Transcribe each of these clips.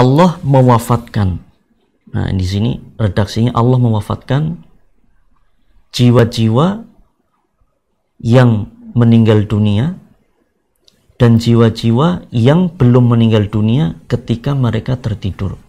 Allah mewafatkan. Nah, di sini redaksinya Allah mewafatkan jiwa-jiwa yang meninggal dunia dan jiwa-jiwa yang belum meninggal dunia ketika mereka tertidur.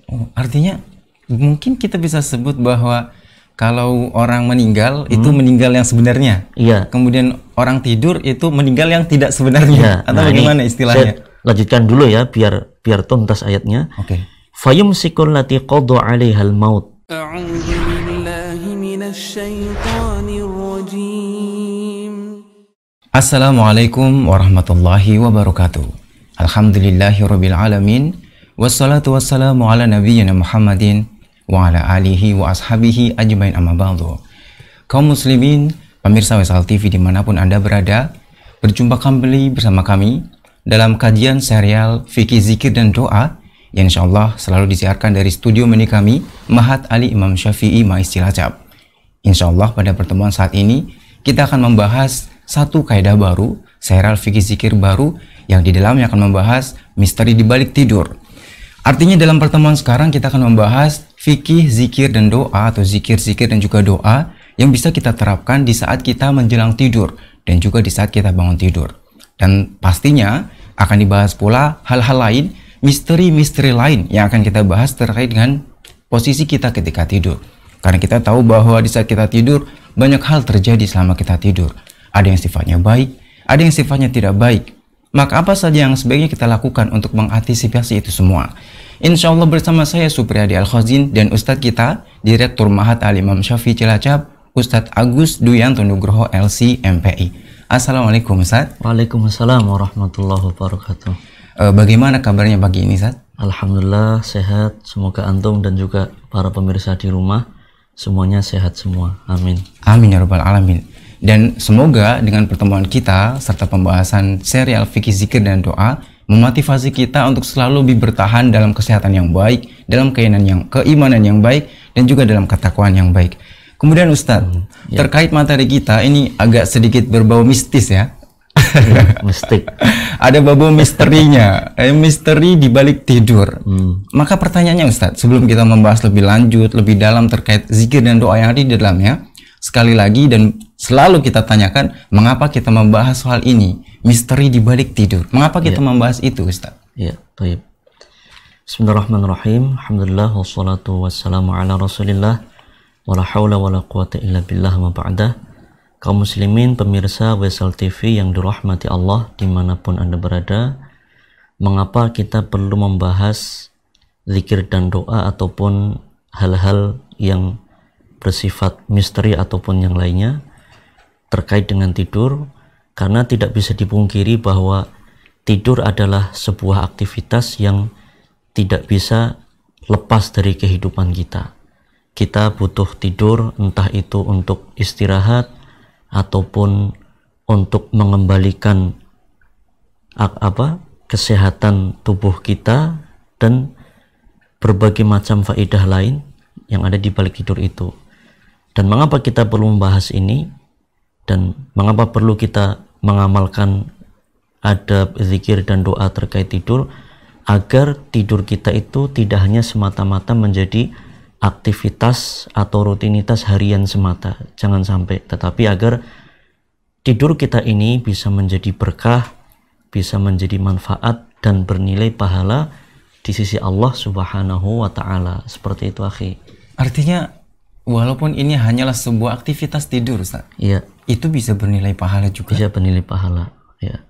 Oh, artinya mungkin kita bisa sebut bahwa kalau orang meninggal itu meninggal yang sebenarnya. Iya. Kemudian orang tidur itu meninggal yang tidak sebenarnya. Iya. Atau bagaimana istilahnya? Saya lanjutkan dulu ya biar tuntas ayatnya. Oke. Fayumsikul lati qada 'alaihal maut. A'udzu billahi minasy syaithanir rajim. Assalamualaikum warahmatullahi wabarakatuh. Alhamdulillahirabbil alamin. Wassalatu wassalamu ala nabiyyina Muhammadin wa ala alihi wa ashabihi ajmain amma ba'du. Kaum muslimin, pemirsa Wesal TV dimanapun Anda berada, berjumpa kembali bersama kami dalam kajian serial Fikih Zikir dan Doa yang insyaallah selalu disiarkan dari studio mini kami, Mahat Ali Imam Syafi'i Mais Cilacap. Insyaallah pada pertemuan saat ini kita akan membahas satu kaidah baru, serial Fikih Zikir baru yang di dalamnya akan membahas misteri di balik tidur. Artinya dalam pertemuan sekarang kita akan membahas fikih, zikir, dan doa atau zikir-zikir dan juga doa yang bisa kita terapkan di saat kita menjelang tidur dan juga di saat kita bangun tidur. Dan pastinya akan dibahas pula hal-hal lain, misteri-misteri lain yang akan kita bahas terkait dengan posisi kita ketika tidur. Karena kita tahu bahwa di saat kita tidur banyak hal terjadi selama kita tidur. Ada yang sifatnya baik, ada yang sifatnya tidak baik. Maka apa saja yang sebaiknya kita lakukan untuk mengantisipasi itu semua? Insya Allah bersama saya Supriyadi Al-Khazin dan Ustadz kita, Direktur Mahat Al-Imam Syafi'i Cilacap, Ustadz Agus Duyanto Nugroho LC MPI. Assalamualaikum Ustadz. Waalaikumsalam warahmatullahi wabarakatuh. Bagaimana kabarnya pagi ini Ustadz? Alhamdulillah sehat, semoga antum dan juga para pemirsa di rumah semuanya sehat semua. Amin. Amin ya rabbal alamin. Dan semoga dengan pertemuan kita serta pembahasan serial Fikih Zikir dan Doa memotivasi kita untuk selalu lebih bertahan dalam kesehatan yang baik, dalam keimanan yang baik, dan juga dalam ketakwaan yang baik. Kemudian Ustadz, terkait materi kita ini agak sedikit berbau mistis ya. Mistik. Ada bau misterinya, misteri di balik tidur. Maka pertanyaannya Ustadz, sebelum kita membahas lebih lanjut, lebih dalam terkait zikir dan doa yang ada di dalamnya, sekali lagi dan selalu kita tanyakan, mengapa kita membahas soal ini, misteri di balik tidur? Mengapa kita membahas itu, Ustaz? Ya, baik. Bismillahirrahmanirrahim. Alhamdulillah wassalatu wassalamu ala Rasulillah wala haula wala quwata illa billah ma ba'dah. Kaum muslimin pemirsa Wesal TV yang dirahmati Allah dimanapun Anda berada, mengapa kita perlu membahas zikir dan doa ataupun hal-hal yang bersifat misteri ataupun yang lainnya terkait dengan tidur? Karena tidak bisa dipungkiri bahwa tidur adalah sebuah aktivitas yang tidak bisa lepas dari kehidupan kita. Kita butuh tidur, entah itu untuk istirahat ataupun untuk mengembalikan kesehatan tubuh kita dan berbagai macam faedah lain yang ada di balik tidur itu. Dan mengapa kita perlu membahas ini dan mengapa perlu kita mengamalkan adab zikir dan doa terkait tidur, agar tidur kita itu tidak hanya semata-mata menjadi aktivitas atau rutinitas harian semata, jangan sampai, tetapi agar tidur kita ini bisa menjadi berkah, bisa menjadi manfaat dan bernilai pahala di sisi Allah Subhanahu wa Ta'ala. Seperti itu, akhi. Artinya walaupun ini hanyalah sebuah aktivitas tidur, Ustaz, iya, itu bisa bernilai pahala juga. Bisa bernilai pahala, ya.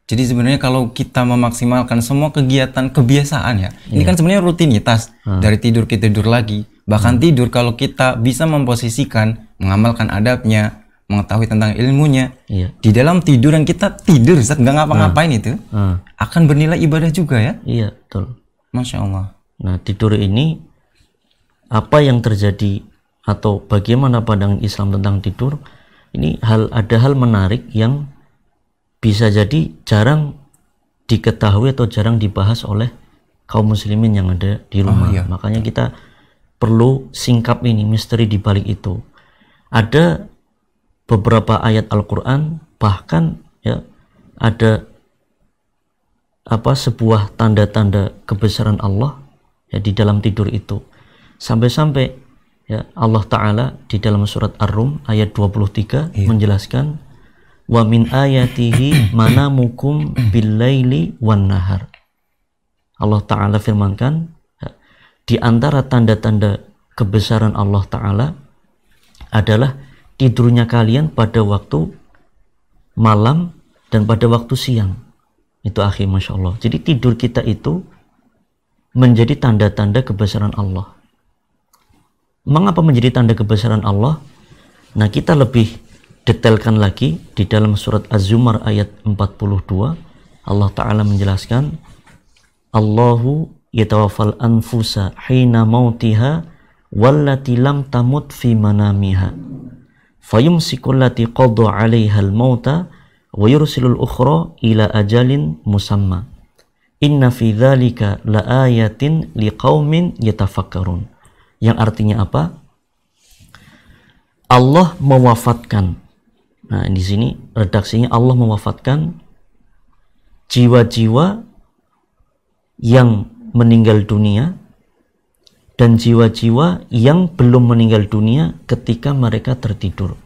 Jadi sebenarnya kalau kita memaksimalkan semua kegiatan kebiasaan ya, ini kan sebenarnya rutinitas dari tidur kita tidur lagi. Bahkan tidur kalau kita bisa memposisikan, mengamalkan adabnya, mengetahui tentang ilmunya, di dalam tidur yang kita tidur, Ustaz, nggak ngapa-ngapain itu, akan bernilai ibadah juga ya. Iya, betul. Masya Allah. Nah, tidur ini apa yang terjadi atau bagaimana pandangan Islam tentang tidur? Ini ada hal menarik yang bisa jadi jarang diketahui atau jarang dibahas oleh kaum muslimin yang ada di rumah. Makanya kita perlu singkap ini, misteri di balik itu. Ada beberapa ayat Al-Quran, bahkan ya ada sebuah tanda-tanda kebesaran Allah ya di dalam tidur itu. Sampai-sampai ya Allah Ta'ala di dalam surat Ar-Rum ayat 23 menjelaskan wa min ayatihi manamukum bil-laili wan-nahar. Allah Ta'ala firmankan ya, di antara tanda-tanda kebesaran Allah Ta'ala adalah tidurnya kalian pada waktu malam dan pada waktu siang. Itu akhi, Masya Allah. Jadi tidur kita itu menjadi tanda-tanda kebesaran Allah. Mengapa menjadi tanda kebesaran Allah? Nah, kita lebih detailkan lagi di dalam surat Az-Zumar ayat 42. Allah Ta'ala menjelaskan, Allahu yatawaffal anfusa hina mautiha wallati lam tamut fi manamiha fayumsikul lati qadha 'alaiha al-mauta wa yursilul ukhra ila ajalin musamma inna fi dzalika laayatin liqaumin yatafakkarun. Yang artinya apa? Allah mewafatkan. Nah, di sini redaksinya Allah mewafatkan jiwa-jiwa yang meninggal dunia dan jiwa-jiwa yang belum meninggal dunia ketika mereka tertidur.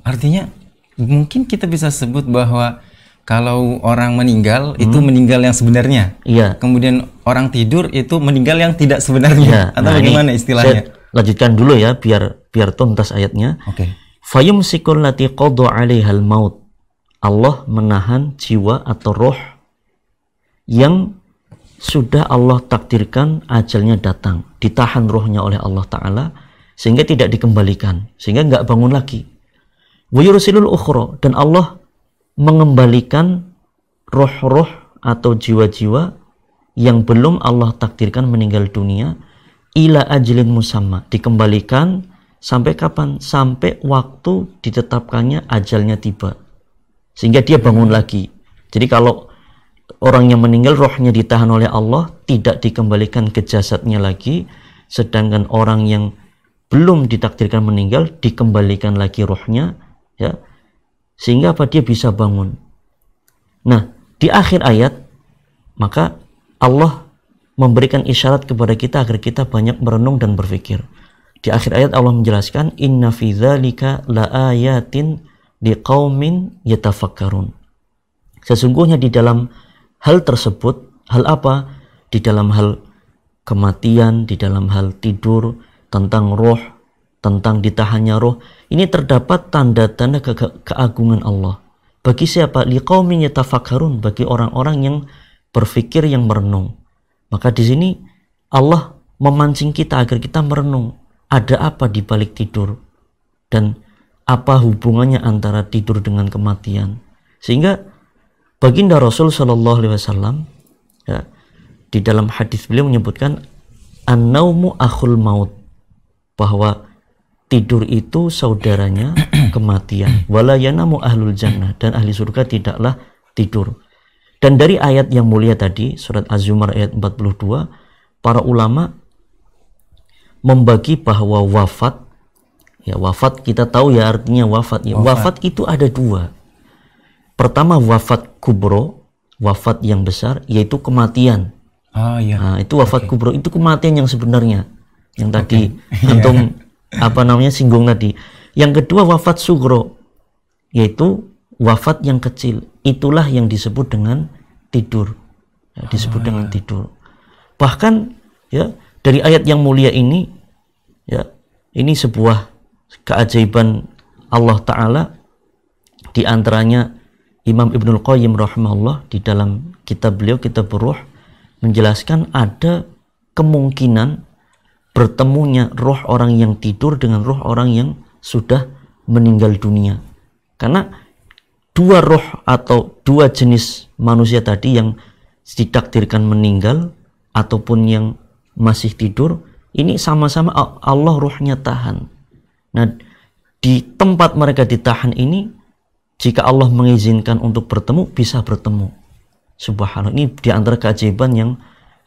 Artinya mungkin kita bisa sebut bahwa kalau orang meninggal itu meninggal yang sebenarnya. Iya. Kemudian orang tidur itu meninggal yang tidak sebenarnya. Iya. Atau bagaimana istilahnya? Saya lanjutkan dulu ya biar tuntas ayatnya. Oke. Fayumsikul lati qadha 'alaihal maut. Allah menahan jiwa atau roh yang sudah Allah takdirkan ajalnya datang, ditahan rohnya oleh Allah Ta'ala sehingga tidak dikembalikan, sehingga nggak bangun lagi. Wa yursilul ukhra, dan Allah mengembalikan roh-roh atau jiwa-jiwa yang belum Allah takdirkan meninggal dunia ila ajlin musamma, dikembalikan sampai kapan? Sampai waktu ditetapkannya ajalnya tiba, sehingga dia bangun lagi. Jadi kalau orang yang meninggal rohnya ditahan oleh Allah, tidak dikembalikan ke jasadnya lagi, sedangkan orang yang belum ditakdirkan meninggal dikembalikan lagi rohnya ya, sehingga apa? Dia bisa bangun. Nah, di akhir ayat maka Allah memberikan isyarat kepada kita agar kita banyak merenung dan berpikir. Di akhir ayat Allah menjelaskan inna fi dzalika laayatin liqaumin yatafakkarun. Sesungguhnya di dalam hal tersebut, hal apa? Di dalam hal kematian, di dalam hal tidur, tentang roh, tentang ditahannya roh, ini terdapat tanda-tanda keagungan Allah. Bagi siapa? Liqaumin yatafakkarun, bagi orang-orang yang berpikir, yang merenung. Maka di sini Allah memancing kita agar kita merenung. Ada apa di balik tidur? Dan apa hubungannya antara tidur dengan kematian? Sehingga Baginda Rasul Shallallahu Alaihi Wasallam ya, di dalam hadis beliau menyebutkan an-naumu akhul maut, bahwa tidur itu saudaranya kematian. Wala yanamu ahlul jannah, dan ahli surga tidaklah tidur. Dan dari ayat yang mulia tadi surat Az-Zumar ayat 42, para ulama membagi bahwa wafat, ya wafat kita tahu ya artinya wafat. Ya, wafat itu ada dua. Pertama wafat kubro, wafat yang besar, yaitu kematian. Iya. Nah, itu wafat kubro, itu kematian yang sebenarnya, yang tadi antum singgung tadi. Yang kedua wafat sugro, yaitu wafat yang kecil. Itulah yang disebut dengan tidur. Ya, disebut dengan tidur. Bahkan ya dari ayat yang mulia ini, ya ini sebuah keajaiban Allah Ta'ala. Di antaranya Imam Ibnul Qayyim rahimahullah di dalam kitab beliau, Kitab Ruh, menjelaskan ada kemungkinan bertemunya roh orang yang tidur dengan roh orang yang sudah meninggal dunia. Karena dua roh atau dua jenis manusia tadi yang ditakdirkan meninggal ataupun yang masih tidur, ini sama-sama Allah rohnya tahan. Nah, di tempat mereka ditahan ini, jika Allah mengizinkan untuk bertemu, bisa bertemu. Subhanallah, ini di antara keajaiban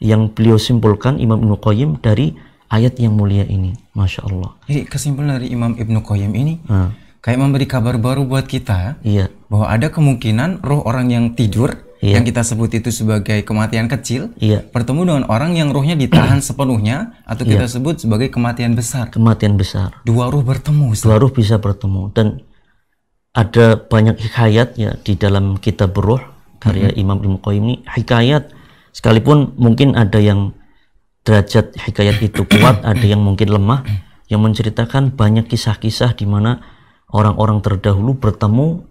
yang beliau simpulkan Imam Ibnu Qayyim dari ayat yang mulia ini. Masya Allah. Jadi kesimpulan dari Imam Ibnu Qayyim ini kayak memberi kabar baru buat kita, iya, bahwa ada kemungkinan roh orang yang tidur yang kita sebut itu sebagai kematian kecil, Iya. bertemu dengan orang yang ruhnya ditahan sepenuhnya, atau kita sebut sebagai kematian besar. Kematian besar. Dua ruh bertemu, Ustaz. Dua ruh bisa bertemu, dan ada banyak hikayat ya di dalam kitab Ruh karya Imam Ibnu Qayyim ini, hikayat sekalipun mungkin ada yang derajat hikayat itu kuat, ada yang mungkin lemah, yang menceritakan banyak kisah-kisah di mana orang-orang terdahulu bertemu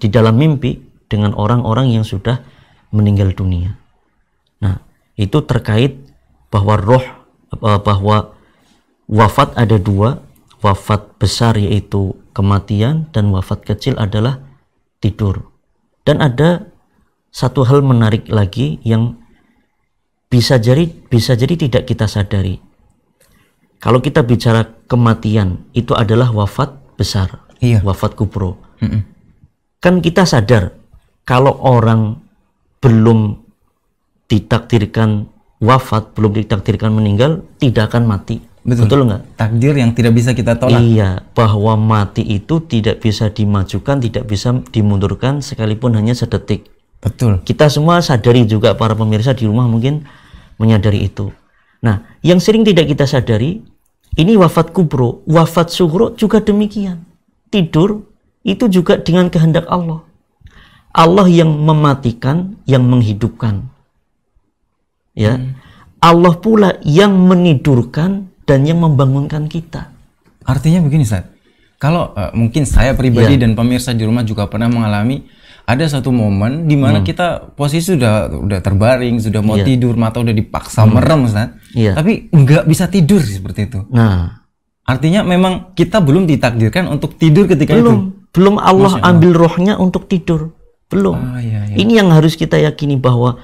di dalam mimpi dengan orang-orang yang sudah meninggal dunia. Nah, itu terkait bahwa bahwa wafat ada dua, wafat besar yaitu kematian, dan wafat kecil adalah tidur. Dan ada satu hal menarik lagi yang bisa jadi tidak kita sadari. Kalau kita bicara kematian, itu adalah wafat besar, wafat kubro. Kan kita sadar kalau orang belum ditakdirkan wafat, belum ditakdirkan meninggal, tidak akan mati. Betul nggak? Takdir yang tidak bisa kita tolak. Iya, bahwa mati itu tidak bisa dimajukan, tidak bisa dimundurkan sekalipun hanya sedetik. Betul. Kita semua sadari juga, para pemirsa di rumah mungkin menyadari itu. Nah, yang sering tidak kita sadari, ini wafat kubro, wafat sugro juga demikian. Tidur itu juga dengan kehendak Allah. Allah yang mematikan, yang menghidupkan. Ya. Allah pula yang menidurkan dan yang membangunkan kita. Artinya begini, Ustaz. Kalau mungkin saya pribadi dan pemirsa di rumah juga pernah mengalami, ada satu momen di mana kita posisi sudah terbaring, sudah mau tidur, mata udah dipaksa merem, Ustaz. Tapi nggak bisa tidur seperti itu. Nah, artinya memang kita belum ditakdirkan untuk tidur ketika itu. Belum Allah ambil rohnya untuk tidur. Belum. Ini yang harus kita yakini, bahwa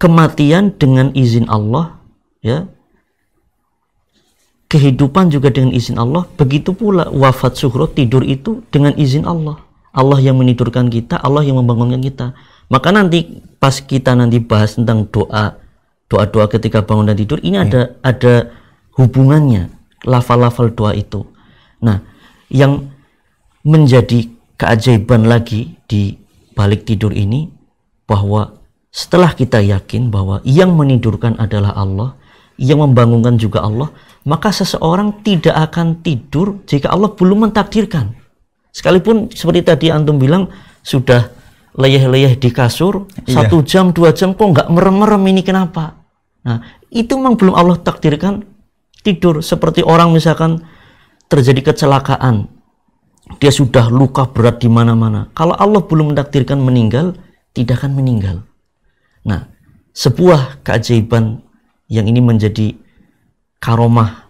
kematian dengan izin Allah, ya. Kehidupan juga dengan izin Allah. Begitu pula wafat sughro, tidur itu dengan izin Allah. Allah yang menidurkan kita, Allah yang membangunkan kita. Maka nanti pas kita nanti bahas tentang doa ketika bangun dan tidur, ini ada hubungannya, lafal-lafal doa itu. Nah, yang menjadi keajaiban lagi di balik tidur ini, bahwa setelah kita yakin bahwa yang menidurkan adalah Allah, yang membangunkan juga Allah, maka seseorang tidak akan tidur jika Allah belum mentakdirkan. Sekalipun seperti tadi antum bilang, sudah leyeh-leyeh di kasur 1 jam 2 jam kok nggak merem-merem, ini kenapa? Nah, itu memang belum Allah takdirkan tidur. Seperti orang misalkan terjadi kecelakaan, dia sudah luka berat di mana-mana. Kalau Allah belum mentakdirkan meninggal, tidak akan meninggal. Nah, sebuah keajaiban yang ini menjadi karomah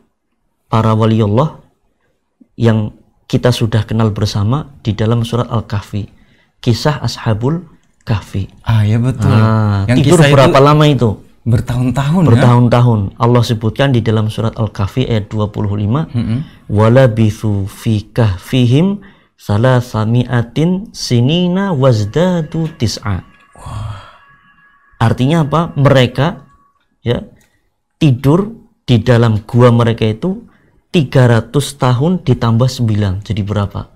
para wali Allah yang kita sudah kenal bersama di dalam surat Al-Kahfi, kisah Ashabul Kahfi. Ya betul. Yang tidur berapa lama itu? Bertahun-tahun. Bertahun-tahun. Allah sebutkan di dalam surat Al-Kahfi ayat 25, walabithu fi kahfihim salasami'atin sinina wazdadu tis'a. Artinya apa? Mereka tidur di dalam gua mereka itu 300 tahun ditambah 9. Jadi berapa?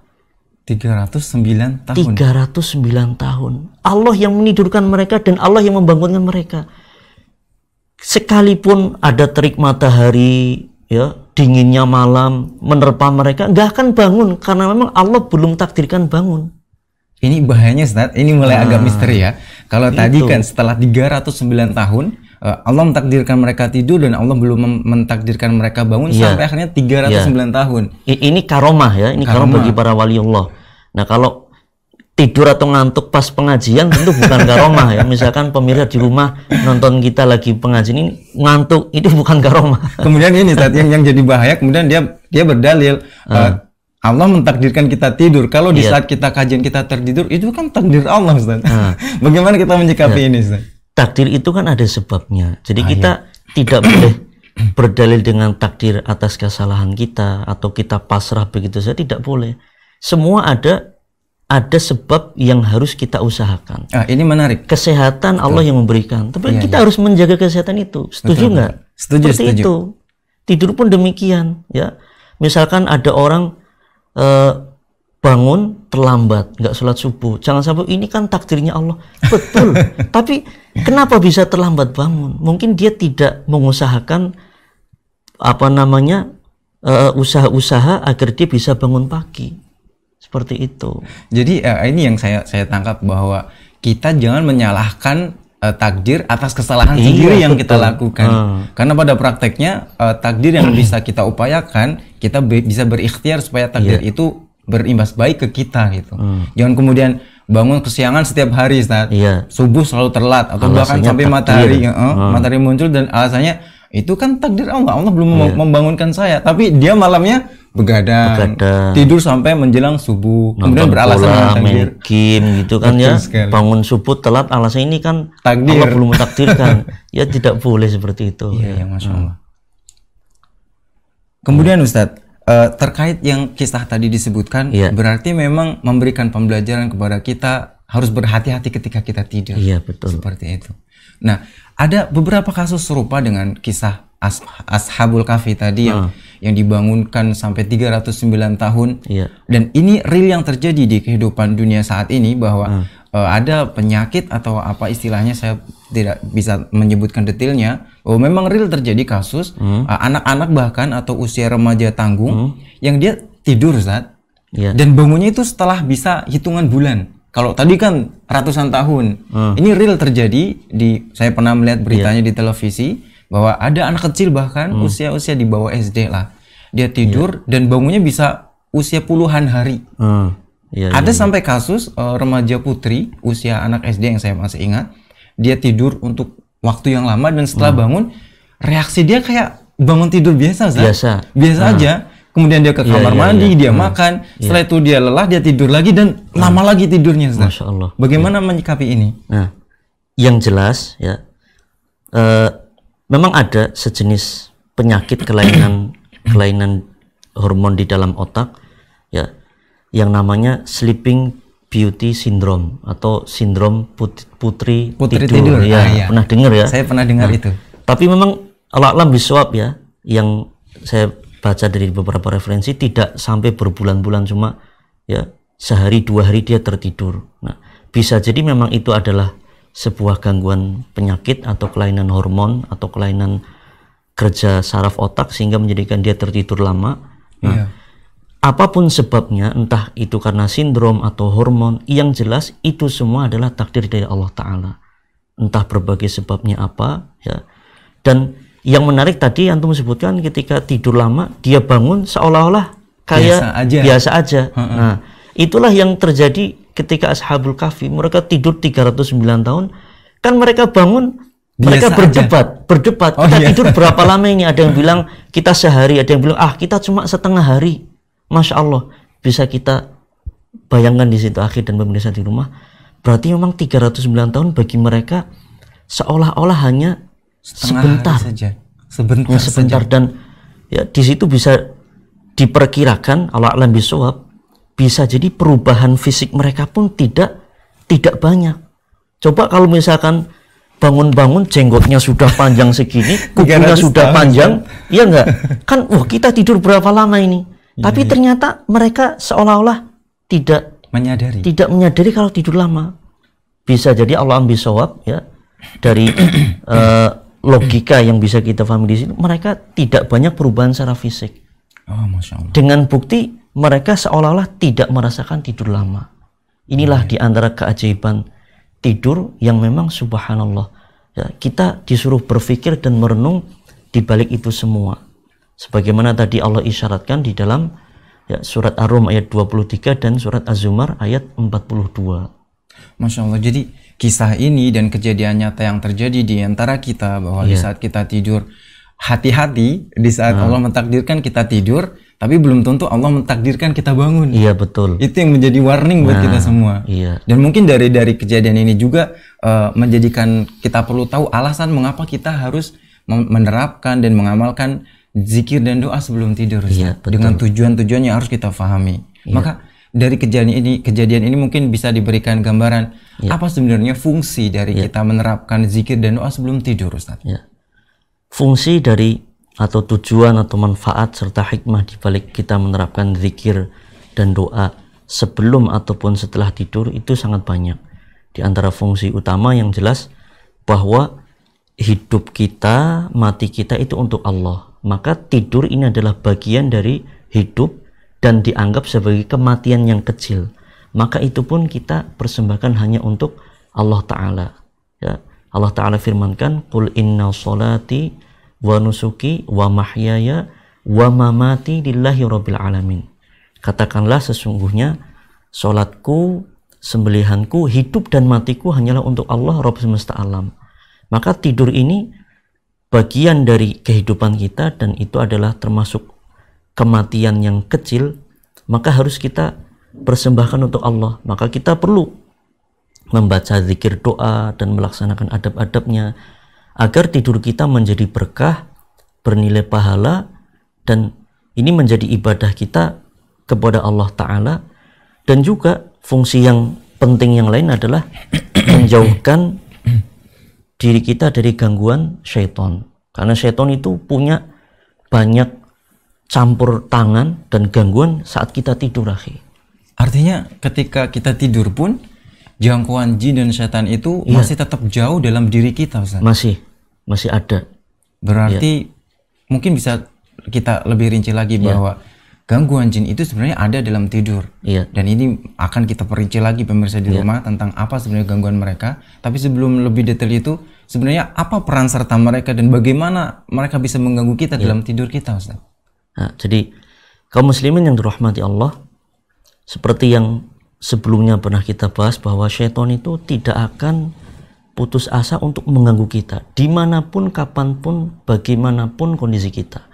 309 tahun. 309 tahun. Allah yang menidurkan mereka dan Allah yang membangunkan mereka. Sekalipun ada terik matahari, dinginnya malam menerpa mereka, nggak akan bangun karena memang Allah belum takdirkan bangun. Ini bahayanya, Ustaz. Ini mulai agak misteri ya. Kalau tadi kan setelah 309 tahun Allah mentakdirkan mereka tidur dan Allah belum mentakdirkan mereka bangun sampai akhirnya 309 tahun. Ini karomah ya, ini karomah bagi para wali Allah. Nah, kalau tidur atau ngantuk pas pengajian tentu bukan karomah ya. Misalkan pemirsa di rumah nonton kita lagi pengajian ini ngantuk, itu bukan karomah. Kemudian ini saat yang jadi bahaya, kemudian dia berdalil Allah mentakdirkan kita tidur. Kalau di saat kita kajian kita tertidur, itu kan takdir Allah, Ustaz. Bagaimana kita menyikapi ini, Ustaz? Takdir itu kan ada sebabnya. Jadi kita tidak boleh berdalil dengan takdir atas kesalahan kita atau kita pasrah begitu saja, tidak boleh. Semua ada sebab yang harus kita usahakan. Ini menarik. Kesehatan Allah yang memberikan, tapi kita harus menjaga kesehatan itu. Setuju nggak? Setuju. Itu. Tidur pun demikian, ya. Misalkan ada orang bangun terlambat, nggak sholat subuh. Jangan sampai ini kan takdirnya Allah. Betul. Tapi kenapa bisa terlambat bangun? Mungkin dia tidak mengusahakan usaha-usaha agar dia bisa bangun pagi. Seperti itu. Jadi ini yang saya tangkap, bahwa kita jangan menyalahkan takdir atas kesalahan sendiri yang kita lakukan. Karena pada prakteknya takdir yang bisa kita upayakan, kita bisa berikhtiar supaya takdir itu berimbas baik ke kita gitu. Jangan kemudian bangun kesiangan setiap hari, Ustaz. Subuh selalu telat atau bahkan sampai matahari muncul dan alasannya itu kan takdir Allah. Allah belum membangunkan saya, tapi dia malamnya begadang, tidur sampai menjelang subuh, kemudian beralasan main game gitu kan. Ya sekali. Bangun subuh telat, alasan ini kan takdir. Allah belum mentakdirkan. Ya tidak boleh seperti itu. Iya, Masya Allah. Kemudian Ustadz, terkait yang kisah tadi disebutkan, berarti memang memberikan pembelajaran kepada kita harus berhati-hati ketika kita tidur. Iya, betul. Seperti itu. Nah, ada beberapa kasus serupa dengan kisah Ashabul Kahfi tadi yang dibangunkan sampai 309 tahun. Dan ini real yang terjadi di kehidupan dunia saat ini, bahwa ada penyakit atau apa istilahnya, saya tidak bisa menyebutkan detailnya. Memang real terjadi kasus anak-anak bahkan atau usia remaja tanggung yang dia tidur, Ustaz, dan bangunnya itu setelah bisa hitungan bulan. Kalau tadi kan ratusan tahun. Ini real terjadi, saya pernah melihat beritanya di televisi, bahwa ada anak kecil bahkan usia di bawah SD lah, dia tidur dan bangunnya bisa usia puluhan hari. Ada sampai kasus remaja putri usia anak SD yang saya masih ingat, dia tidur untuk waktu yang lama dan setelah bangun reaksi dia kayak bangun tidur biasa, biasa aja. Kemudian dia ke kamar mandi, dia makan, setelah itu dia lelah, dia tidur lagi dan lama lagi tidurnya. Masya Allah. Bagaimana menyikapi ini? Nah, yang jelas ya, memang ada sejenis penyakit kelainan hormon di dalam otak ya, yang namanya sleeping beauty syndrome atau sindrom putri tidur. Ya, pernah dengar ya? Saya pernah dengar itu. Tapi memang alam biswab ya, yang saya baca dari beberapa referensi, tidak sampai berbulan-bulan, cuma ya sehari 2 hari dia tertidur. Nah, bisa jadi memang itu adalah sebuah gangguan penyakit atau kelainan hormon atau kelainan kerja saraf otak sehingga menjadikan dia tertidur lama. Nah, apapun sebabnya, entah itu karena sindrom atau hormon, yang jelas itu semua adalah takdir dari Allah Ta'ala. Entah berbagai sebabnya apa ya. Dan yang menarik tadi antum sebutkan, ketika tidur lama dia bangun seolah-olah kayak biasa aja. Nah, itulah yang terjadi ketika Ashabul Kahfi. Mereka tidur 309 tahun, kan mereka bangun, mereka berdebat. Kita tidur berapa lama ini? Ada yang bilang kita sehari, ada yang bilang kita cuma setengah hari. Masya Allah, bisa kita bayangkan di situ akhir dan pemirsa di rumah. Berarti memang 309 tahun bagi mereka seolah-olah hanya sebentar saja. Dan ya di situ bisa diperkirakan Allah alam bisawab, bisa jadi perubahan fisik mereka pun tidak banyak. Coba kalau misalkan bangun-bangun jenggotnya sudah panjang segini, kukunya sudah panjang, ya enggak? Kan kita tidur berapa lama ini? Tapi ternyata mereka seolah-olah tidak menyadari kalau tidur lama. Bisa jadi Allah alam bisawab ya, dari logika yang bisa kita pahami di sini, mereka tidak banyak perubahan secara fisik. Masya Allah. Dengan bukti mereka seolah-olah tidak merasakan tidur lama. Inilah di antara keajaiban tidur yang memang subhanallah. Ya, kita disuruh berpikir dan merenung di balik itu semua. Sebagaimana tadi Allah isyaratkan di dalam surat Ar-Rum ayat 23 dan surat Az-Zumar ayat 42. Masya Allah. Jadi kisah ini dan kejadian nyata yang terjadi di antara kita, bahwa di saat kita tidur, hati-hati di saat Allah mentakdirkan kita tidur, tapi belum tentu Allah mentakdirkan kita bangun. Iya, betul. Itu yang menjadi warning buat kita semua. Dan mungkin dari kejadian ini juga menjadikan kita perlu tahu alasan mengapa kita harus menerapkan dan mengamalkan zikir dan doa sebelum tidur. Dengan tujuan-tujuan yang harus kita pahami. Maka dari kejadian ini mungkin bisa diberikan gambaran apa sebenarnya fungsi dari kita menerapkan zikir dan doa sebelum tidur, Ustaz? Fungsi dari atau tujuan atau manfaat serta hikmah di balik kita menerapkan zikir dan doa sebelum ataupun setelah tidur itu sangat banyak. Di antara fungsi utama yang jelas bahwa hidup kita, mati kita itu untuk Allah. Maka tidur ini adalah bagian dari hidup dan dianggap sebagai kematian yang kecil. Maka itu pun kita persembahkan hanya untuk Allah Ta'ala. Ya, Allah Ta'ala firmankan, "Qul inna sholati wa nusuki wa mahyaya wa mamati lillahi rabbil alamin." Katakanlah sesungguhnya sholatku, sembelihanku, hidup dan matiku hanyalah untuk Allah Rabb semesta alam. Maka tidur ini bagian dari kehidupan kita dan itu adalah termasuk kematian yang kecil, maka harus kita persembahkan untuk Allah. Maka kita perlu membaca zikir doa dan melaksanakan adab-adabnya agar tidur kita menjadi berkah, bernilai pahala, dan ini menjadi ibadah kita kepada Allah Ta'ala. Dan juga fungsi yang penting yang lain adalah menjauhkan diri kita dari gangguan syaitan, karena syaitan itu punya banyak campur tangan dan gangguan saat kita tidur, akhi. Artinya ketika kita tidur pun jangkauan jin dan setan itu masih tetap jauh dalam diri kita, Ustaz. Masih ada. Berarti mungkin bisa kita lebih rinci lagi bahwa gangguan jin itu sebenarnya ada dalam tidur. Dan ini akan kita perinci lagi pemirsa di rumah tentang apa sebenarnya gangguan mereka. Tapi sebelum lebih detail itu, sebenarnya apa peran serta mereka dan bagaimana mereka bisa mengganggu kita dalam tidur kita, Ustaz? Nah, jadi kaum muslimin yang dirahmati Allah, seperti yang sebelumnya pernah kita bahas bahwa syaitan itu tidak akan putus asa untuk mengganggu kita dimanapun, kapanpun, bagaimanapun kondisi kita.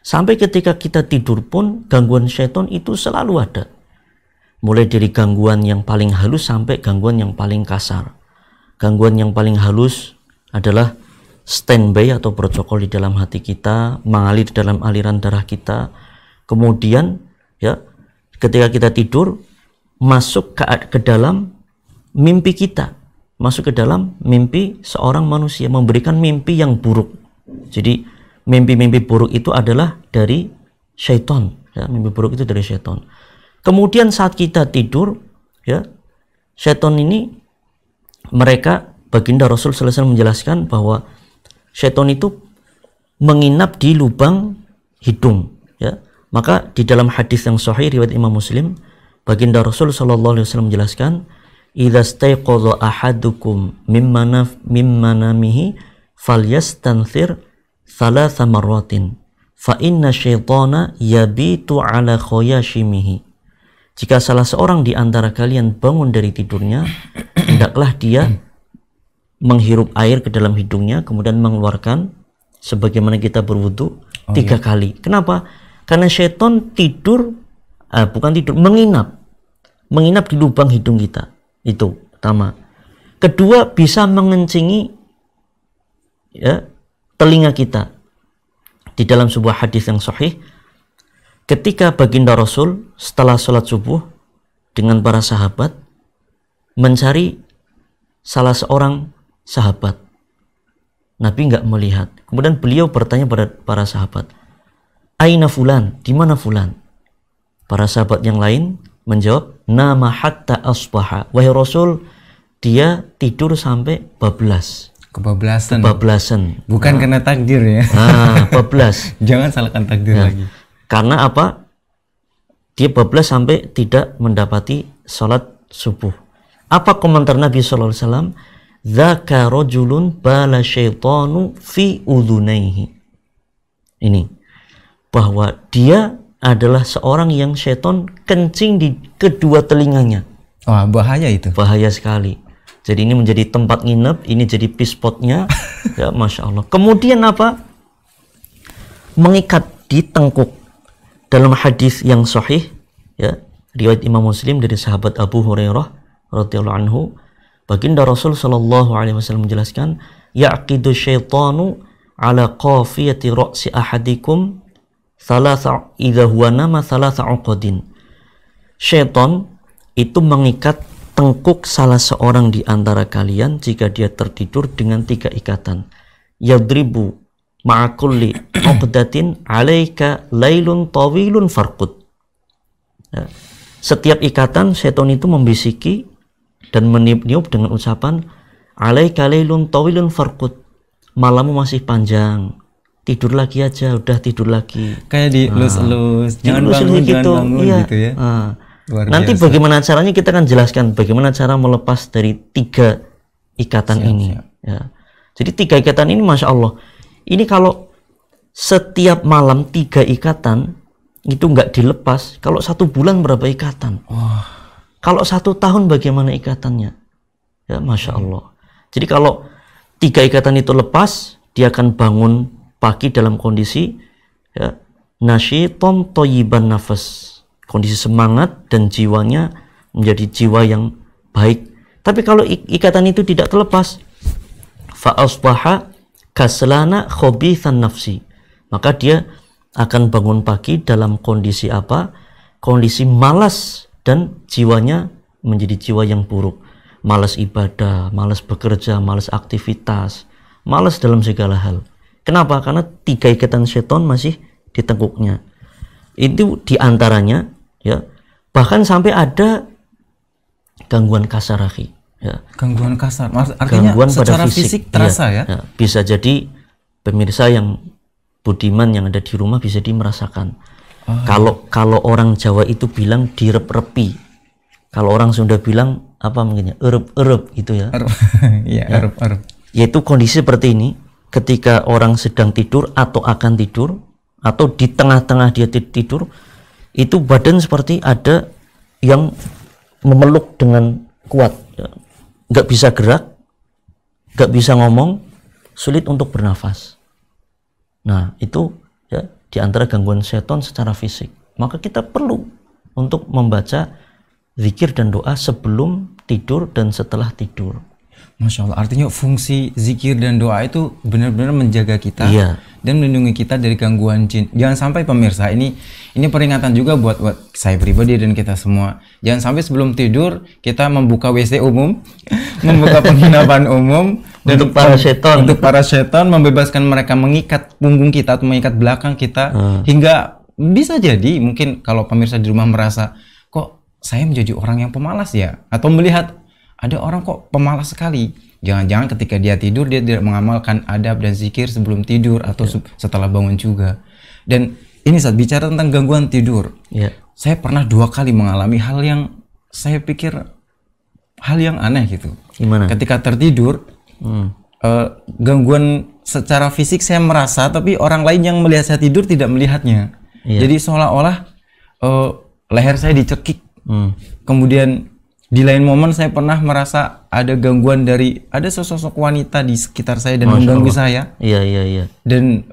Sampai ketika kita tidur pun gangguan syaitan itu selalu ada. Mulai dari gangguan yang paling halus sampai gangguan yang paling kasar. Gangguan yang paling halus adalah standby atau bercokol di dalam hati kita, mengalir di dalam aliran darah kita. Kemudian ya, ketika kita tidur masuk ke dalam mimpi kita, masuk ke dalam mimpi seorang manusia, memberikan mimpi yang buruk. Jadi mimpi-mimpi buruk itu adalah dari syaitan, ya, mimpi buruk itu dari syaitan. Kemudian saat kita tidur, ya, syaitan ini, mereka, baginda Rasul sallallahu alaihi wasallam menjelaskan bahwa syaitan itu menginap di lubang hidung, ya. Maka di dalam hadis yang sahih riwayat Imam Muslim, baginda Rasul sallallahu alaihi wasallam menjelaskan, "Idza staiqadha ahadukum mimma namihi falyastanthir thalatha marratin fa inna syaitana yabitu ala khayashimihi." Jika salah seorang di antara kalian bangun dari tidurnya, hendaklah dia menghirup air ke dalam hidungnya, kemudian mengeluarkan sebagaimana kita berwudu 3 kali. Kenapa? Karena syaitan menginap di lubang hidung kita. Itu pertama. Kedua, bisa mengencingi ya, telinga kita. Di dalam sebuah hadis yang sahih, ketika baginda Rasul setelah sholat subuh dengan para sahabat mencari salah seorang sahabat, Nabi nggak melihat. Kemudian beliau bertanya pada para sahabat, "Aina fulan? Di mana fulan?" Para sahabat yang lain menjawab, "Nama hatta asbaha." Wahai Rasul, dia tidur sampai bablas. Kebablasan. Bukan karena takdir ya. Bablas. Jangan salahkan takdir lagi. Karena apa? Dia bablas sampai tidak mendapati salat subuh. Apa komentar Nabi sallallahu alaihi wasallam? "Dzaka rajulun bala syaitanu fi udhunaihi." Ini bahwa dia adalah seorang yang syaitan kencing di kedua telinganya. Wah, bahaya itu. Bahaya sekali. Jadi ini menjadi tempat nginep, ini jadi pispotnya, ya Masya Allah. Kemudian apa? Mengikat di tengkuk. Dalam hadis yang sahih, ya, riwayat Imam Muslim dari sahabat Abu Hurairah radhiyallahu anhu, baginda Rasul sallallahu alaihi wasallam menjelaskan, "Yaqidu syaitanu ala qafiyati ra'si ahadikum thalatha idza huwa nama thalatha uqadin." Syaitan itu mengikat tengkuk salah seorang di antara kalian jika dia tertidur dengan 3 ikatan. Yadribu ma'a kulli uqdatin 'alaika lailun tawilun farqud. Ya. setiap ikatan setan itu membisiki dan meniup-niup dengan ucapan alaika lailun tawilun farqud, malammu masih panjang, tidur lagi aja, udah tidur lagi. Kayak dilus-elus, jangan bangun, gitu. jangan bangun Iya. gitu ya. Nanti biasa. bagaimana caranya kita akan jelaskan bagaimana cara melepas dari 3 ikatan ini. Ya. Jadi 3 ikatan ini Masya Allah. Ini kalau setiap malam 3 ikatan itu nggak dilepas, kalau 1 bulan berapa ikatan? Kalau 1 tahun bagaimana ikatannya? Ya Masya Allah. Jadi kalau 3 ikatan itu lepas, dia akan bangun pagi dalam kondisi ya, nasyiton thayyiban nafas, kondisi semangat dan jiwanya menjadi jiwa yang baik. Tapi kalau ikatan itu tidak terlepas, fa asbaha kaslana khabithan nafsi, maka dia akan bangun pagi dalam kondisi apa? Kondisi malas dan jiwanya menjadi jiwa yang buruk. Malas ibadah, malas bekerja, malas aktivitas, malas dalam segala hal. Kenapa? Karena 3 ikatan setan masih di tengkuknya. Itu diantaranya ya, bahkan sampai ada gangguan kasar akhi. Ya. Gangguan kasar, artinya Gangguan secara pada fisik terasa ya. Bisa jadi pemirsa yang budiman yang ada di rumah bisa merasakan. Kalau orang Jawa itu bilang direp-repi. Kalau orang Sunda bilang apa mungkin ya, erup-erup gitu ya. Iya, erup-erup. Yaitu kondisi seperti ini ketika orang sedang tidur atau akan tidur atau di tengah-tengah dia tidur, itu badan seperti ada yang memeluk dengan kuat, ya. Nggak bisa gerak, nggak bisa ngomong, sulit untuk bernafas. Nah itu ya di antara gangguan setan secara fisik. Maka kita perlu untuk membaca zikir dan doa sebelum tidur dan setelah tidur. Masya Allah, artinya fungsi zikir dan doa itu benar-benar menjaga kita dan melindungi kita dari gangguan jin. Jangan sampai pemirsa, ini peringatan juga buat saya pribadi dan kita semua. Jangan sampai sebelum tidur kita membuka WC umum, membuka penginapan umum dan untuk para setan membebaskan mereka mengikat punggung kita atau mengikat belakang kita hingga bisa jadi mungkin kalau pemirsa di rumah merasa kok saya menjadi orang yang pemalas ya, atau melihat ada orang kok pemalas sekali. Jangan-jangan ketika dia tidur dia tidak mengamalkan adab dan zikir sebelum tidur atau setelah bangun juga. Dan ini saat bicara tentang gangguan tidur, saya pernah 2 kali mengalami hal yang saya pikir hal yang aneh gitu. Gimana? Ketika tertidur, gangguan secara fisik saya merasa, tapi orang lain yang melihat saya tidur tidak melihatnya. Jadi seolah-olah leher saya dicekik. Kemudian di lain momen saya pernah merasa ada gangguan dari ada sosok wanita di sekitar saya dan mengganggu saya. Iya. Dan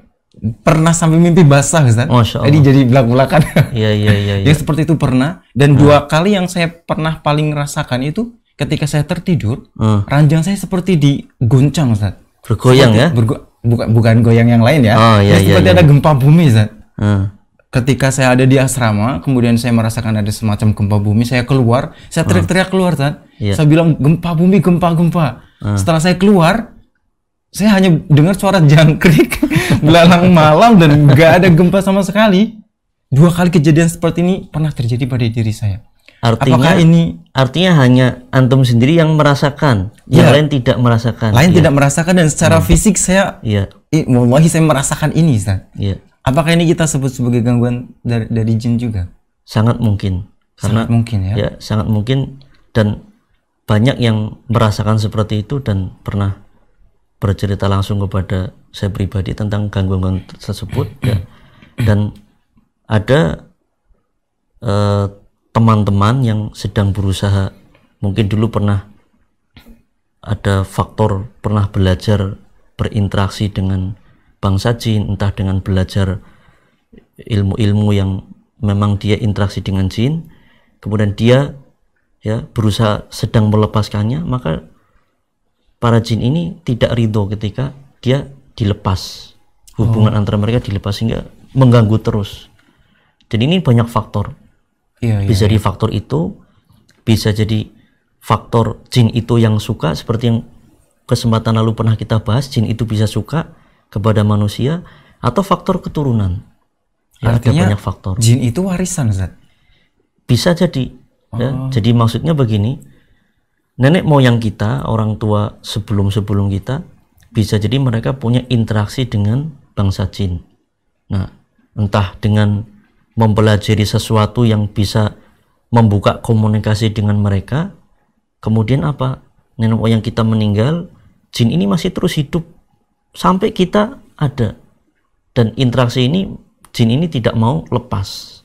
pernah sampai mimpi basah, Ustaz. Jadi belak-belakan. Iya. Yang seperti itu pernah. Dan 2 kali yang saya pernah paling rasakan itu ketika saya tertidur, ranjang saya seperti digoncang, Ustaz. Bergoyang seperti, ya? Bukan goyang yang lain ya. Seperti ada gempa bumi, Ustaz. Ketika saya ada di asrama, kemudian saya merasakan ada semacam gempa bumi, saya keluar, saya teriak-teriak keluar, saya bilang gempa bumi, gempa. Setelah saya keluar, saya hanya dengar suara jangkrik belalang malam dan nggak ada gempa sama sekali. 2 kali kejadian seperti ini pernah terjadi pada diri saya. Artinya hanya antum sendiri yang merasakan, yang lain tidak merasakan. Tidak merasakan dan secara fisik saya, wallahi saya merasakan ini, Ustaz. Apakah ini kita sebut sebagai gangguan dari jin juga? Sangat mungkin. Sangat mungkin ya. Ya, sangat mungkin, dan banyak yang merasakan seperti itu dan pernah bercerita langsung kepada saya pribadi tentang gangguan tersebut ya. Dan ada teman-teman yang sedang berusaha, mungkin dulu pernah ada faktor pernah belajar berinteraksi dengan bangsa jin, entah dengan belajar ilmu-ilmu yang memang dia interaksi dengan jin, kemudian dia ya berusaha sedang melepaskannya, maka para jin ini tidak ridho ketika dia dilepas, hubungan antara mereka dilepas sehingga mengganggu terus. Jadi ini banyak faktor. Bisa jadi faktor itu, bisa jadi faktor jin itu yang suka, seperti yang kesempatan lalu pernah kita bahas, jin itu bisa suka kepada manusia, atau faktor keturunan. Artinya ada banyak faktor. Jin itu warisan, Zat? Bisa jadi. Ya, jadi maksudnya begini, nenek moyang kita, orang tua sebelum kita, bisa jadi mereka punya interaksi dengan bangsa jin. Nah, entah dengan mempelajari sesuatu yang bisa membuka komunikasi dengan mereka, kemudian apa? Nenek moyang kita meninggal, jin ini masih terus hidup sampai kita ada. Dan interaksi ini, jin ini tidak mau lepas.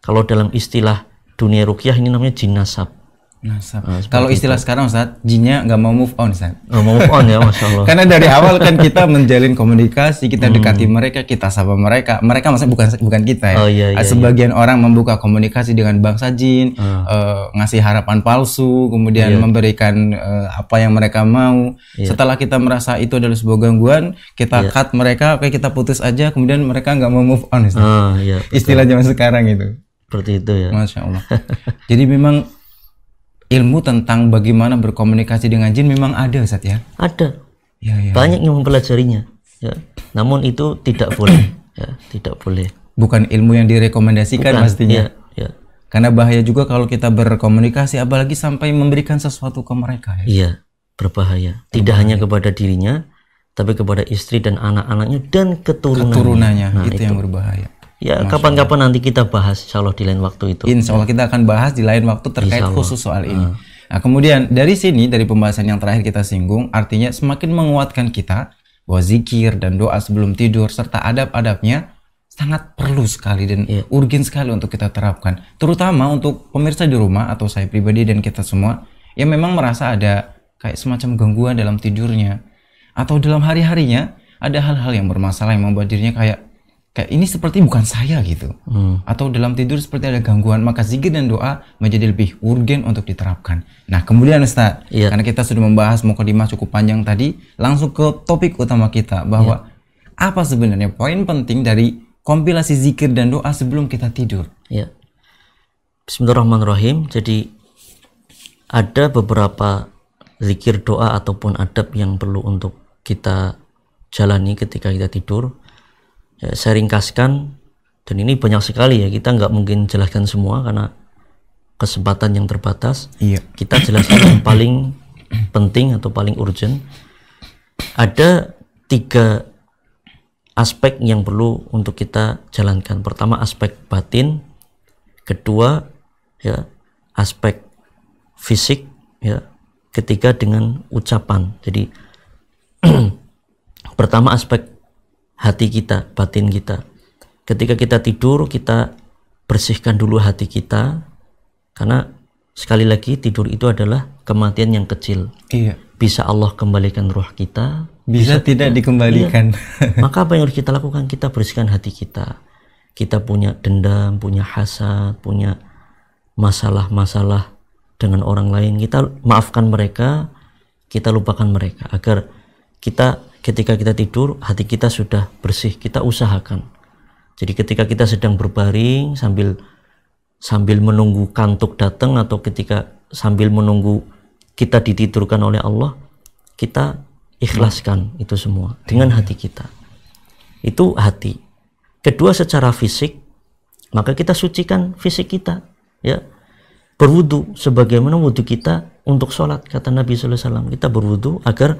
Kalau dalam istilah dunia ruqyah ini namanya jin nasab. Kalau istilah sekarang Ustaz, jinnya nggak mau move on Ustaz. Mau move on ya, Masya Allah. Karena dari awal kan kita menjalin komunikasi, kita dekati mereka, kita sapa mereka. Mereka maksudnya bukan kita ya. Oh, iya, Sebagian orang membuka komunikasi dengan bangsa jin, ngasih harapan palsu, kemudian memberikan apa yang mereka mau. Setelah kita merasa itu adalah sebuah gangguan, kita cut mereka, oke kita putus aja, kemudian mereka nggak mau move on Ustaz. Istilah zaman sekarang itu. Seperti itu ya. Masya Allah. Jadi memang ilmu tentang bagaimana berkomunikasi dengan jin memang ada Ustaz ya? Ada. Banyak yang mempelajarinya. Ya. Namun itu tidak boleh. Ya, tidak boleh. Bukan ilmu yang direkomendasikan pastinya. Ya. Karena bahaya juga kalau kita berkomunikasi apalagi sampai memberikan sesuatu ke mereka. Ya? Iya, berbahaya. Tidak hanya kepada dirinya, tapi kepada istri dan anak-anaknya dan keturunannya. Nah, itu yang berbahaya. Ya, kapan-kapan nanti kita bahas insya Allah di lain waktu itu. Insya Allah kita akan bahas di lain waktu terkait khusus soal ini. Nah, kemudian dari sini, dari pembahasan yang terakhir kita singgung, artinya semakin menguatkan kita bahwa zikir dan doa sebelum tidur serta adab-adabnya sangat perlu sekali dan urgen sekali untuk kita terapkan. Terutama untuk pemirsa di rumah atau saya pribadi dan kita semua yang memang merasa ada kayak semacam gangguan dalam tidurnya atau dalam hari-harinya ada hal-hal yang bermasalah yang membuat dirinya kayak ini seperti bukan saya gitu. Atau dalam tidur seperti ada gangguan, maka zikir dan doa menjadi lebih urgen untuk diterapkan. Nah, kemudian Ustaz, karena kita sudah membahas mukadimah cukup panjang tadi, langsung ke topik utama kita bahwa apa sebenarnya poin penting dari kompilasi zikir dan doa sebelum kita tidur. Bismillahirrahmanirrahim. Jadi ada beberapa zikir, doa ataupun adab yang perlu untuk kita jalani ketika kita tidur. Saya ringkaskan, dan ini banyak sekali ya, kita nggak mungkin jelaskan semua karena kesempatan yang terbatas. Kita jelaskan yang paling penting atau paling urgent. Ada 3 aspek yang perlu untuk kita jalankan. Pertama aspek batin, kedua ya aspek fisik, ya ketiga dengan ucapan. Jadi pertama aspek hati kita, batin kita. Ketika kita tidur, kita bersihkan dulu hati kita, karena sekali lagi tidur itu adalah kematian yang kecil. Bisa Allah kembalikan ruh kita, bisa tidak dikembalikan. Maka apa yang harus kita lakukan? Kita bersihkan hati kita. Kita punya dendam, punya hasad, punya masalah-masalah dengan orang lain, kita maafkan mereka, kita lupakan mereka, agar kita ketika kita tidur, hati kita sudah bersih. Kita usahakan. Jadi ketika kita sedang berbaring sambil menunggu kantuk datang, atau ketika sambil menunggu kita ditidurkan oleh Allah, kita ikhlaskan itu semua dengan hati kita. Itu hati. Kedua, secara fisik, maka kita sucikan fisik kita, ya. Berwudu sebagaimana wudu kita untuk sholat. Kata Nabi SAW, kita berwudu agar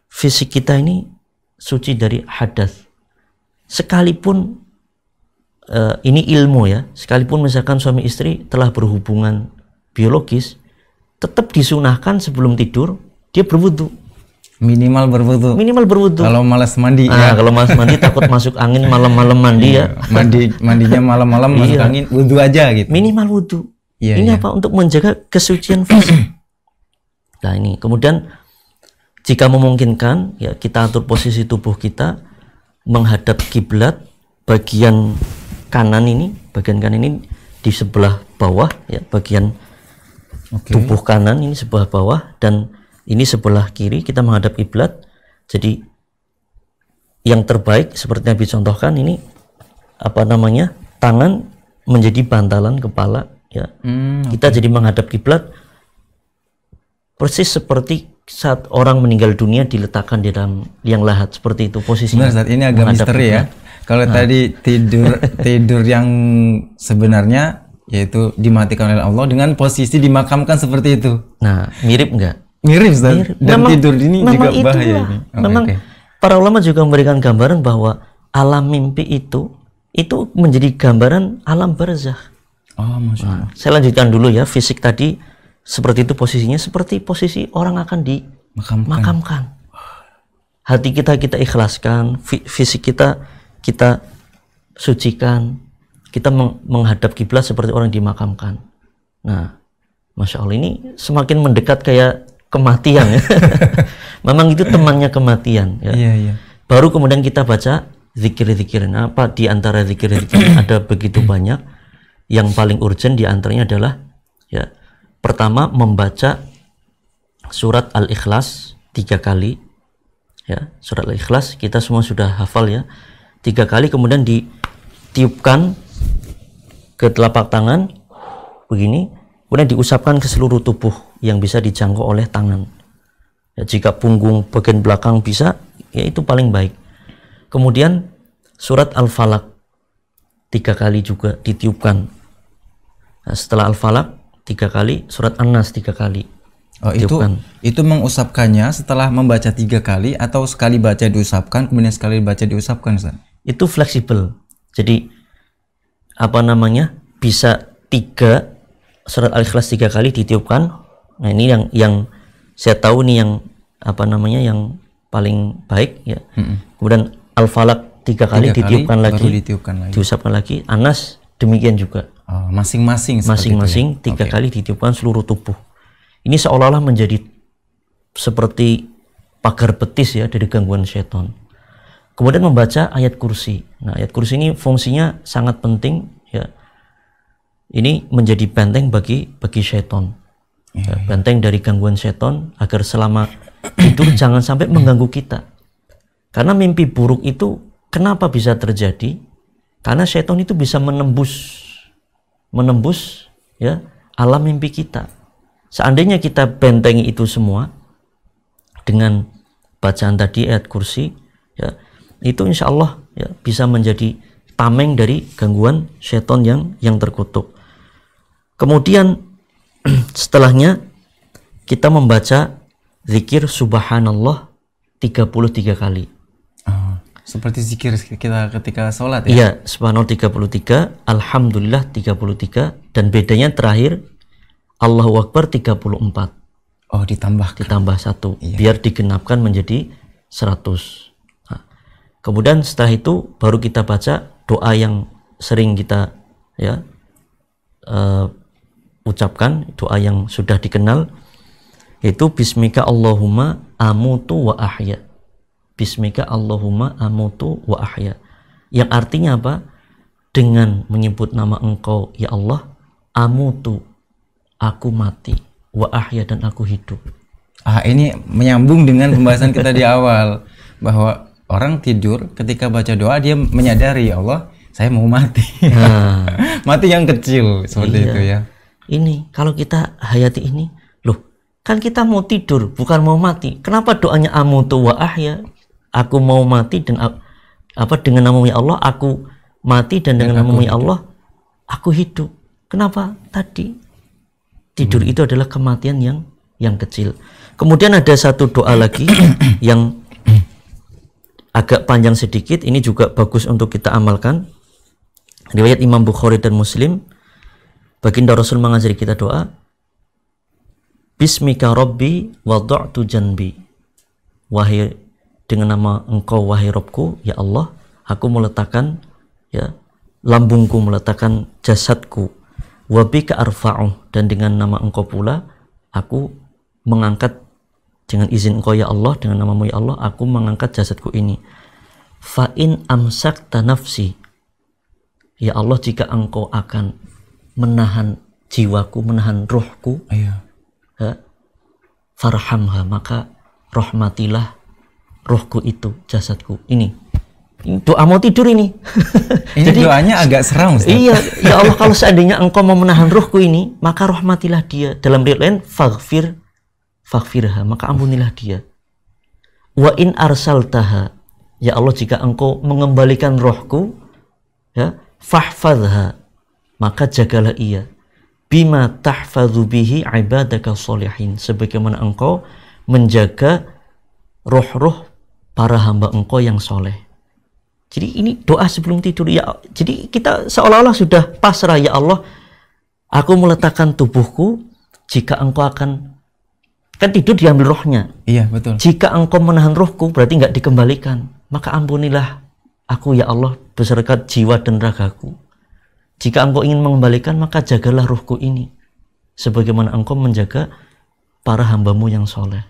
fisik kita ini suci dari hadas. Sekalipun ini ilmu ya, sekalipun misalkan suami istri telah berhubungan biologis, tetap disunahkan sebelum tidur dia berwudu. Minimal berwudu. Kalau malas mandi ya. Kalau malas mandi takut masuk angin malam-malam mandi ya. Mandinya malam-malam masuk angin, wudu aja gitu. Minimal wudu. Ini apa? Untuk menjaga kesucian fisik. Nah ini, kemudian jika memungkinkan, ya kita atur posisi tubuh kita menghadap kiblat. Bagian kanan ini di sebelah bawah, ya, bagian tubuh kanan ini sebelah bawah, dan ini sebelah kiri kita menghadap kiblat. Jadi yang terbaik seperti yang dicontohkan ini tangan menjadi bantalan kepala, ya. Kita jadi menghadap kiblat persis seperti saat orang meninggal dunia diletakkan di dalam liang lahat, seperti itu posisinya. Benar, saat ini agak misteri ya. Kalau tadi tidur yang sebenarnya yaitu dimatikan oleh Allah dengan posisi dimakamkan seperti itu. Nah, mirip nggak? Mirip, Ustaz. Mirip. Dan Memang, tidur ini juga bahaya itulah. ini. Memang para ulama juga memberikan gambaran bahwa alam mimpi itu menjadi gambaran alam barzakh. Oh, Masya Allah. Saya lanjutkan dulu ya, fisik tadi seperti itu posisinya, seperti posisi orang akan dimakamkan. Hati kita ikhlaskan, fisik kita sucikan, kita menghadap kiblat seperti orang dimakamkan. Nah, Masya Allah, ini semakin mendekat kayak kematian ya. Memang itu temannya kematian ya. Iya. Baru kemudian kita baca zikir-zikirin. Apa di antara zikir-zikirin ada begitu banyak. Yang paling urgent di antaranya adalah ya, pertama membaca surat Al-Ikhlas 3 kali. Ya, surat Al-Ikhlas kita semua sudah hafal ya. 3 kali, kemudian ditiupkan ke telapak tangan begini, kemudian diusapkan ke seluruh tubuh yang bisa dijangkau oleh tangan. Ya, jika punggung bagian belakang bisa, ya itu paling baik. Kemudian surat Al-Falaq 3 kali juga ditiupkan. Nah, setelah Al-Falaq 3 kali, surat An-Nas 3 kali. Oh, itu mengusapkannya setelah membaca 3 kali atau sekali baca diusapkan kemudian sekali baca diusapkan, Ustaz? Itu fleksibel. Jadi apa namanya? Bisa 3 surat Al-Ikhlas 3 kali ditiupkan. Nah, ini yang saya tahu nih yang apa namanya yang paling baik ya. Kemudian Al-Falaq 3 kali ditiupkan lagi, diusapkan lagi. Anas demikian juga. Oh, masing-masing 3 kali ditiupkan seluruh tubuh. Ini seolah-olah menjadi seperti pagar betis ya dari gangguan setan. Kemudian membaca ayat kursi. Nah, ayat kursi ini fungsinya sangat penting ya. Ini menjadi benteng bagi setan. Ya, benteng dari gangguan setan agar selama tidur jangan sampai mengganggu kita. Karena mimpi buruk itu kenapa bisa terjadi? Karena setan itu bisa menembus ya alam mimpi kita. Seandainya kita bentengi itu semua dengan bacaan tadi ayat kursi ya, itu insya Allah ya, bisa menjadi tameng dari gangguan setan yang terkutuk. Kemudian setelahnya kita membaca zikir subhanallah 33 kali. Seperti zikir kita ketika sholat ya? Iya, subhanallah 33, alhamdulillah 33, dan bedanya terakhir Allahu Akbar 34. Oh, ditambah 1 biar digenapkan menjadi 100. Nah, kemudian setelah itu baru kita baca doa yang sering kita ya ucapkan, doa yang sudah dikenal, yaitu bismika Allahumma amutu wa ahya. Bismika Allahumma amutu wa ahya. Yang artinya apa? Dengan menyebut nama Engkau ya Allah, amutu, aku mati, wa ahya, dan aku hidup. Ini menyambung dengan pembahasan kita di awal bahwa orang tidur ketika baca doa dia menyadari ya Allah, saya mau mati. Mati yang kecil seperti itu ya. Ini kalau kita hayati ini, loh, kan kita mau tidur bukan mau mati. Kenapa doanya amutu wa ahya? Aku mau mati dan dengan nama ya Allah aku mati, dan dengan nama ya Allah aku hidup. Kenapa? Tadi tidur itu adalah kematian yang kecil. Kemudian ada satu doa lagi yang agak panjang sedikit, ini juga bagus untuk kita amalkan. Riwayat Imam Bukhari dan Muslim, baginda Rasul mengajari kita doa, Bismika Rabbi wada'tu janbi. Wahai, dengan nama Engkau wahai Rabbku ya Allah, aku meletakkan ya lambungku, meletakkan jasadku. Wabika arfa'u, dan dengan nama Engkau pula aku mengangkat, dengan izin Engkau ya Allah, dengan namamu ya Allah aku mengangkat jasadku ini. Fa in amsakta nafsi, ya Allah, jika Engkau akan menahan jiwaku, menahan rohku, ya, farhamha, maka rahmatilah rohku itu, jasadku ini. Doa mau tidur ini. Ini jadi, doanya agak seram, Ustaz. Iya, ya Allah, kalau seandainya Engkau mau menahan rohku ini, maka rahmatilah dia. Dalam riwayat lain, faghfirha, maka ampunilah dia. Wa in arsaltaha, ya Allah, jika Engkau mengembalikan rohku, ya, fahfadha, maka jagalah ia. Bima tahfadzu bihi ibadaka sholihin, sebagaimana engkau menjaga roh-roh para hamba engkau yang soleh. Jadi ini doa sebelum tidur ya. Jadi kita seolah-olah sudah pasrah, ya Allah, aku meletakkan tubuhku, jika engkau kan tidur diambil rohnya. Iya, betul. Jika engkau menahan rohku berarti nggak dikembalikan, maka ampunilah aku ya Allah beserta jiwa dan ragaku. Jika engkau ingin mengembalikan, maka jagalah ruhku ini sebagaimana engkau menjaga para hambamu yang soleh.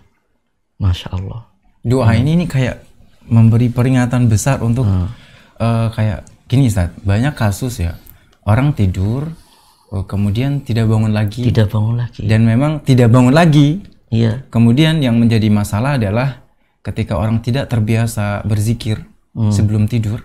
Masya Allah. Doa ini kayak memberi peringatan besar untuk kayak gini Ustaz, banyak kasus ya, orang tidur kemudian tidak bangun lagi. Tidak bangun lagi. Dan memang tidak bangun lagi. Iya. Kemudian yang menjadi masalah adalah ketika orang tidak terbiasa berzikir sebelum tidur.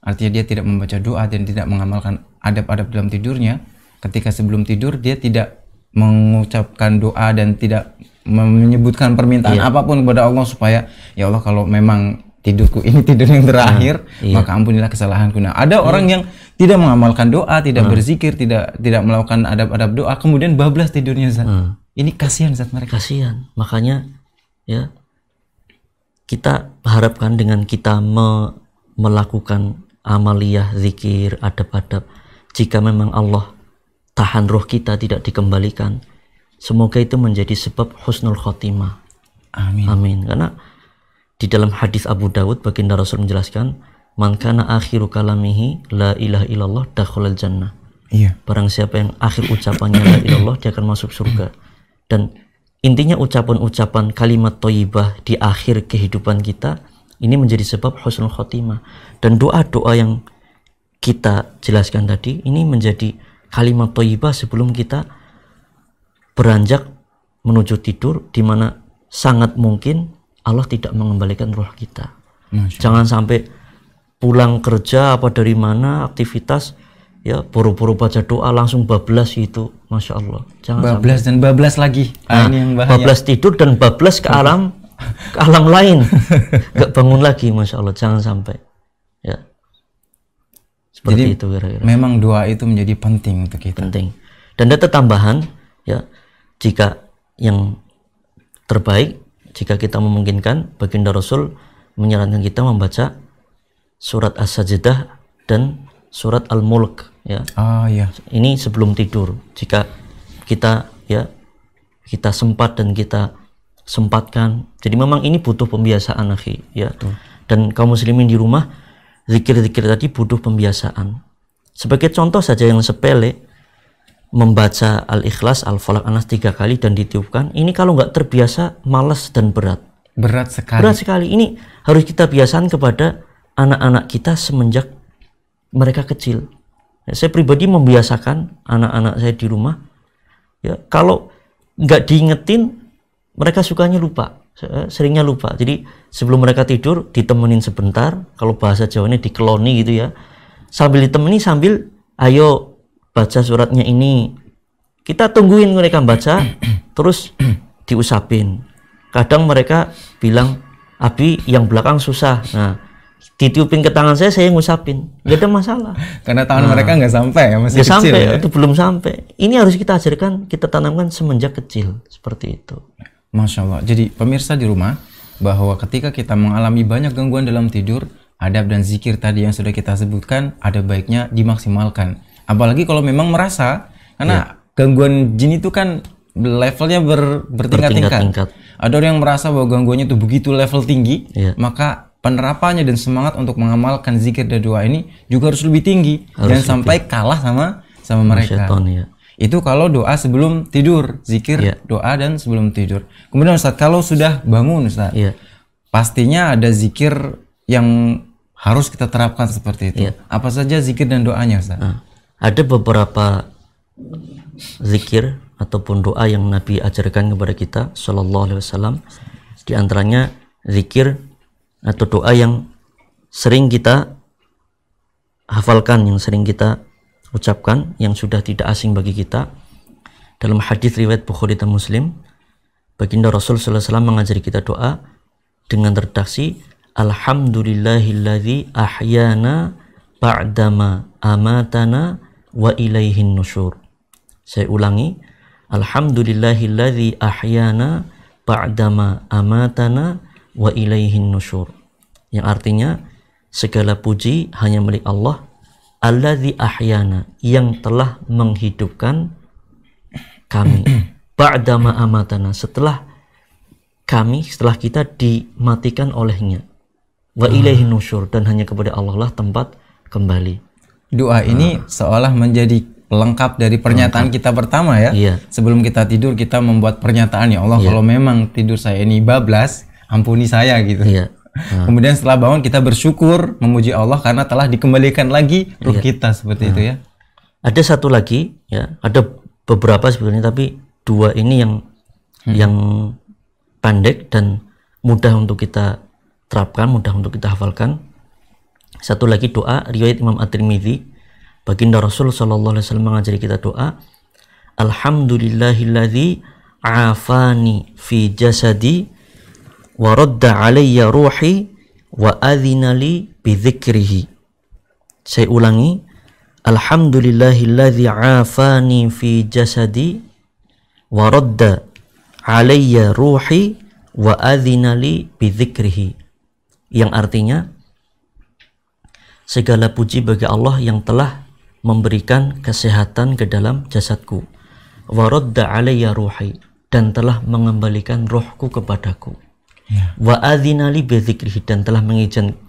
Artinya dia tidak membaca doa dan tidak mengamalkan adab-adab dalam tidurnya. Ketika sebelum tidur dia tidak mengucapkan doa dan tidak menyebutkan permintaan apapun kepada Allah supaya ya Allah kalau memang tidurku ini tidur yang terakhir, maka ampunilah kesalahanku. Nah, ada orang yang tidak mengamalkan doa, tidak berzikir, tidak melakukan adab-adab doa, kemudian bablas tidurnya, Zat. Ini kasihan Zat mereka. Kasihan. Makanya ya kita harapkan dengan kita melakukan amaliyah, zikir, adab-adab, jika memang Allah tahan roh kita tidak dikembalikan, semoga itu menjadi sebab husnul khotimah. Amin. Amin. Karena di dalam hadis Abu Dawud baginda Rasul menjelaskan, man kana akhiru kalamihi la ilaha illallah dakhalal jannah. Iya. Barang siapa yang akhir ucapannya la ilaha illallah, dia akan masuk surga. Dan intinya ucapan-ucapan kalimat thayyibah di akhir kehidupan kita ini menjadi sebab husnul khotimah. Dan doa-doa yang kita jelaskan tadi ini menjadi kalimat thayyibah sebelum kita beranjak menuju tidur, di mana sangat mungkin Allah tidak mengembalikan roh kita. Jangan sampai pulang kerja apa dari mana aktivitas ya buru-buru baca doa langsung bablas itu, Masya Allah. Jangan bablas sampai. Dan bablas lagi. Ini yang bahaya. Bablas tidur dan bablas ke alam lain, gak bangun lagi, Masya Allah. Jangan sampai ya seperti. Jadi, itu kira-kira. Memang doa itu menjadi penting untuk kita. Penting. Dan data tambahan ya, jika yang terbaik, jika kita memungkinkan, baginda Rasul menyarankan kita membaca surat As-Sajdah dan surat Al-Mulk ya. Iya. Ini sebelum tidur. Jika kita ya kita sempat dan kita sempatkan. Jadi memang ini butuh pembiasaan, akhi ya. Dan kaum muslimin di rumah, zikir-zikir tadi butuh pembiasaan. Sebagai contoh saja yang sepele, membaca Al-Ikhlas, Al-Falaq, An-Nas 3 kali dan ditiupkan. Ini kalau nggak terbiasa malas dan berat. Berat sekali. Berat sekali. Ini harus kita biasakan kepada anak-anak kita semenjak mereka kecil. Saya pribadi membiasakan anak-anak saya di rumah. Ya, kalau nggak diingetin, mereka sukanya lupa, seringnya lupa. Jadi sebelum mereka tidur ditemenin sebentar, kalau bahasa Jawanya dikeloni gitu ya. Sambil ditemani, sambil ayo baca suratnya ini. Kita tungguin mereka baca, terus diusapin. Kadang mereka bilang, Abi yang belakang susah. Nah, ditiupin ke tangan saya ngusapin, nggak ada masalah. Karena tangan mereka nggak sampai ya, masih kecil sampai, ya. Itu belum sampai. Ini harus kita ajarkan, kita tanamkan semenjak kecil, seperti itu. Masya Allah. Jadi pemirsa di rumah, bahwa ketika kita mengalami banyak gangguan dalam tidur, adab dan zikir tadi yang sudah kita sebutkan ada baiknya dimaksimalkan. Apalagi kalau memang merasa, karena gangguan jin itu kan levelnya bertingkat-tingkat. Ada orang yang merasa bahwa gangguannya itu begitu level tinggi, maka penerapannya dan semangat untuk mengamalkan zikir dan doa ini juga harus lebih tinggi, dan sampai kalah sama mereka. Syaitan, ya. Itu kalau doa sebelum tidur, zikir, doa dan sebelum tidur. Kemudian Ustaz, kalau sudah bangun Ustaz, pastinya ada zikir yang harus kita terapkan seperti itu. Apa saja zikir dan doanya Ustaz? Ada beberapa zikir ataupun doa yang Nabi ajarkan kepada kita Sallallahu Alaihi Wasallam. Di antaranya zikir atau doa yang sering kita hafalkan, yang sering kita ucapkan, yang sudah tidak asing bagi kita. Dalam hadis riwayat Bukhari dan Muslim, baginda Rasul sallallahu alaihi wasallam mengajari kita doa dengan redaksi Alhamdulillahilladzi ahyana ba'dama amatana wa ilaihin nusyur. Saya ulangi, alhamdulillahilladzi ahyana ba'dama amatana wa ilaihin nusyur. Yang artinya segala puji hanya milik Allah, alladzi ahyana, yang telah menghidupkan kami, ba'dama amatana, setelah kita dimatikan olehnya, wa ilaihin nusyur, dan hanya kepada Allah lah tempat kembali. Doa ini seolah menjadi pelengkap dari pernyataan kita pertama ya. Iya. Sebelum kita tidur kita membuat pernyataan, ya Allah, kalau memang tidur saya ini bablas, ampuni saya gitu. Iya. Kemudian setelah bangun kita bersyukur, memuji Allah karena telah dikembalikan lagi ruh kita, seperti itu ya. Ada satu lagi ya, ada beberapa sebenarnya, tapi dua ini yang pendek dan mudah untuk kita terapkan, mudah untuk kita hafalkan. Satu lagi doa riwayat Imam At-Tirmidzi, baginda Rasul sallallahu alaihi wasallam mengajari kita doa, alhamdulillahilladzi afani fi jasadi wa radda alayya ruhi wa adhina li bi dzikrihi. Saya ulangi, alhamdulillahilladzi afani fi jasadi wa radda alayya ruhi wa adhina li bi dzikrihi. Yang artinya, segala puji bagi Allah yang telah memberikan kesehatan ke dalam jasadku, wa radda alayya ruhi, dan telah mengembalikan rohku kepadaku, wa adzina li bi dzikrihi, dan telah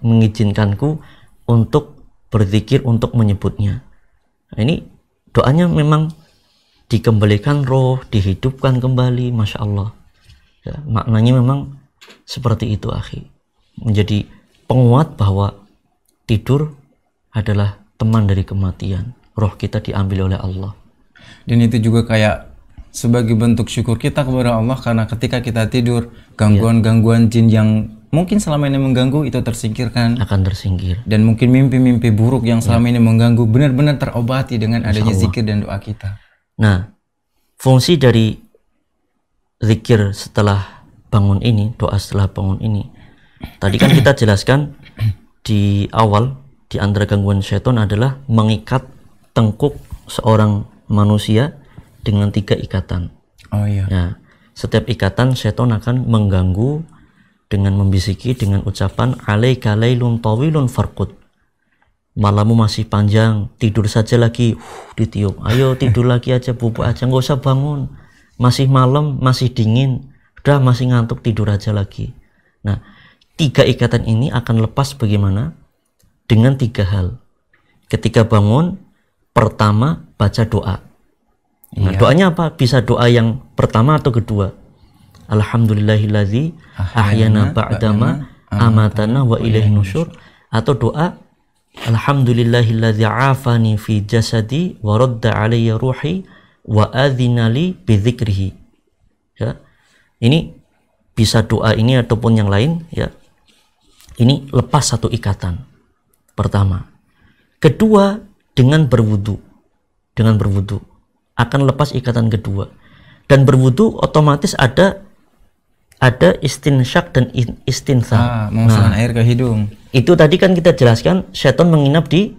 mengizinkanku untuk berzikir, untuk menyebutnya. Nah, ini doanya memang dikembalikan roh, dihidupkan kembali, Masya Allah ya, maknanya memang seperti itu akhi, menjadi penguat bahwa tidur adalah teman dari kematian. Roh kita diambil oleh Allah. Dan itu juga kayak sebagai bentuk syukur kita kepada Allah, karena ketika kita tidur, gangguan-gangguan jin yang mungkin selama ini mengganggu itu tersingkirkan, akan tersingkir. Dan mungkin mimpi-mimpi buruk yang selama ini mengganggu benar-benar terobati dengan adanya zikir dan doa kita. Nah, fungsi dari zikir setelah bangun ini, doa setelah bangun ini, tadi kan kita jelaskan di awal, di antara gangguan syaitan adalah mengikat tengkuk seorang manusia dengan 3 ikatan. Oh iya. Nah, setiap ikatan syaitan akan mengganggu dengan membisiki dengan ucapan alaika lailun tawilun farqud. Malammu masih panjang, tidur saja lagi. Ditiup. Ayo tidur lagi aja, bubuk aja, nggak usah bangun. Masih malam, masih dingin. Udah masih ngantuk, tidur aja lagi. Nah, 3 ikatan ini akan lepas bagaimana? Dengan 3 hal. Ketika bangun, pertama baca doa. Nah, doanya apa? Bisa doa yang pertama atau kedua. Alhamdulillahilladzi ahyana ba'dama amatana wa ilaihin nusyur, atau doa alhamdulillahilladzi afani fi jasadi wa radda alayya ruhi wa adzina li bi dzikrihi. Ya. Ini bisa doa ini ataupun yang lain ya. Ini lepas 1 ikatan. Pertama. Kedua, dengan berwudu. Dengan berwudu akan lepas ikatan kedua. Dan berwudu otomatis ada istinsyak dan istinthar. Memasukkan air ke hidung. Itu tadi kan kita jelaskan syaitan menginap di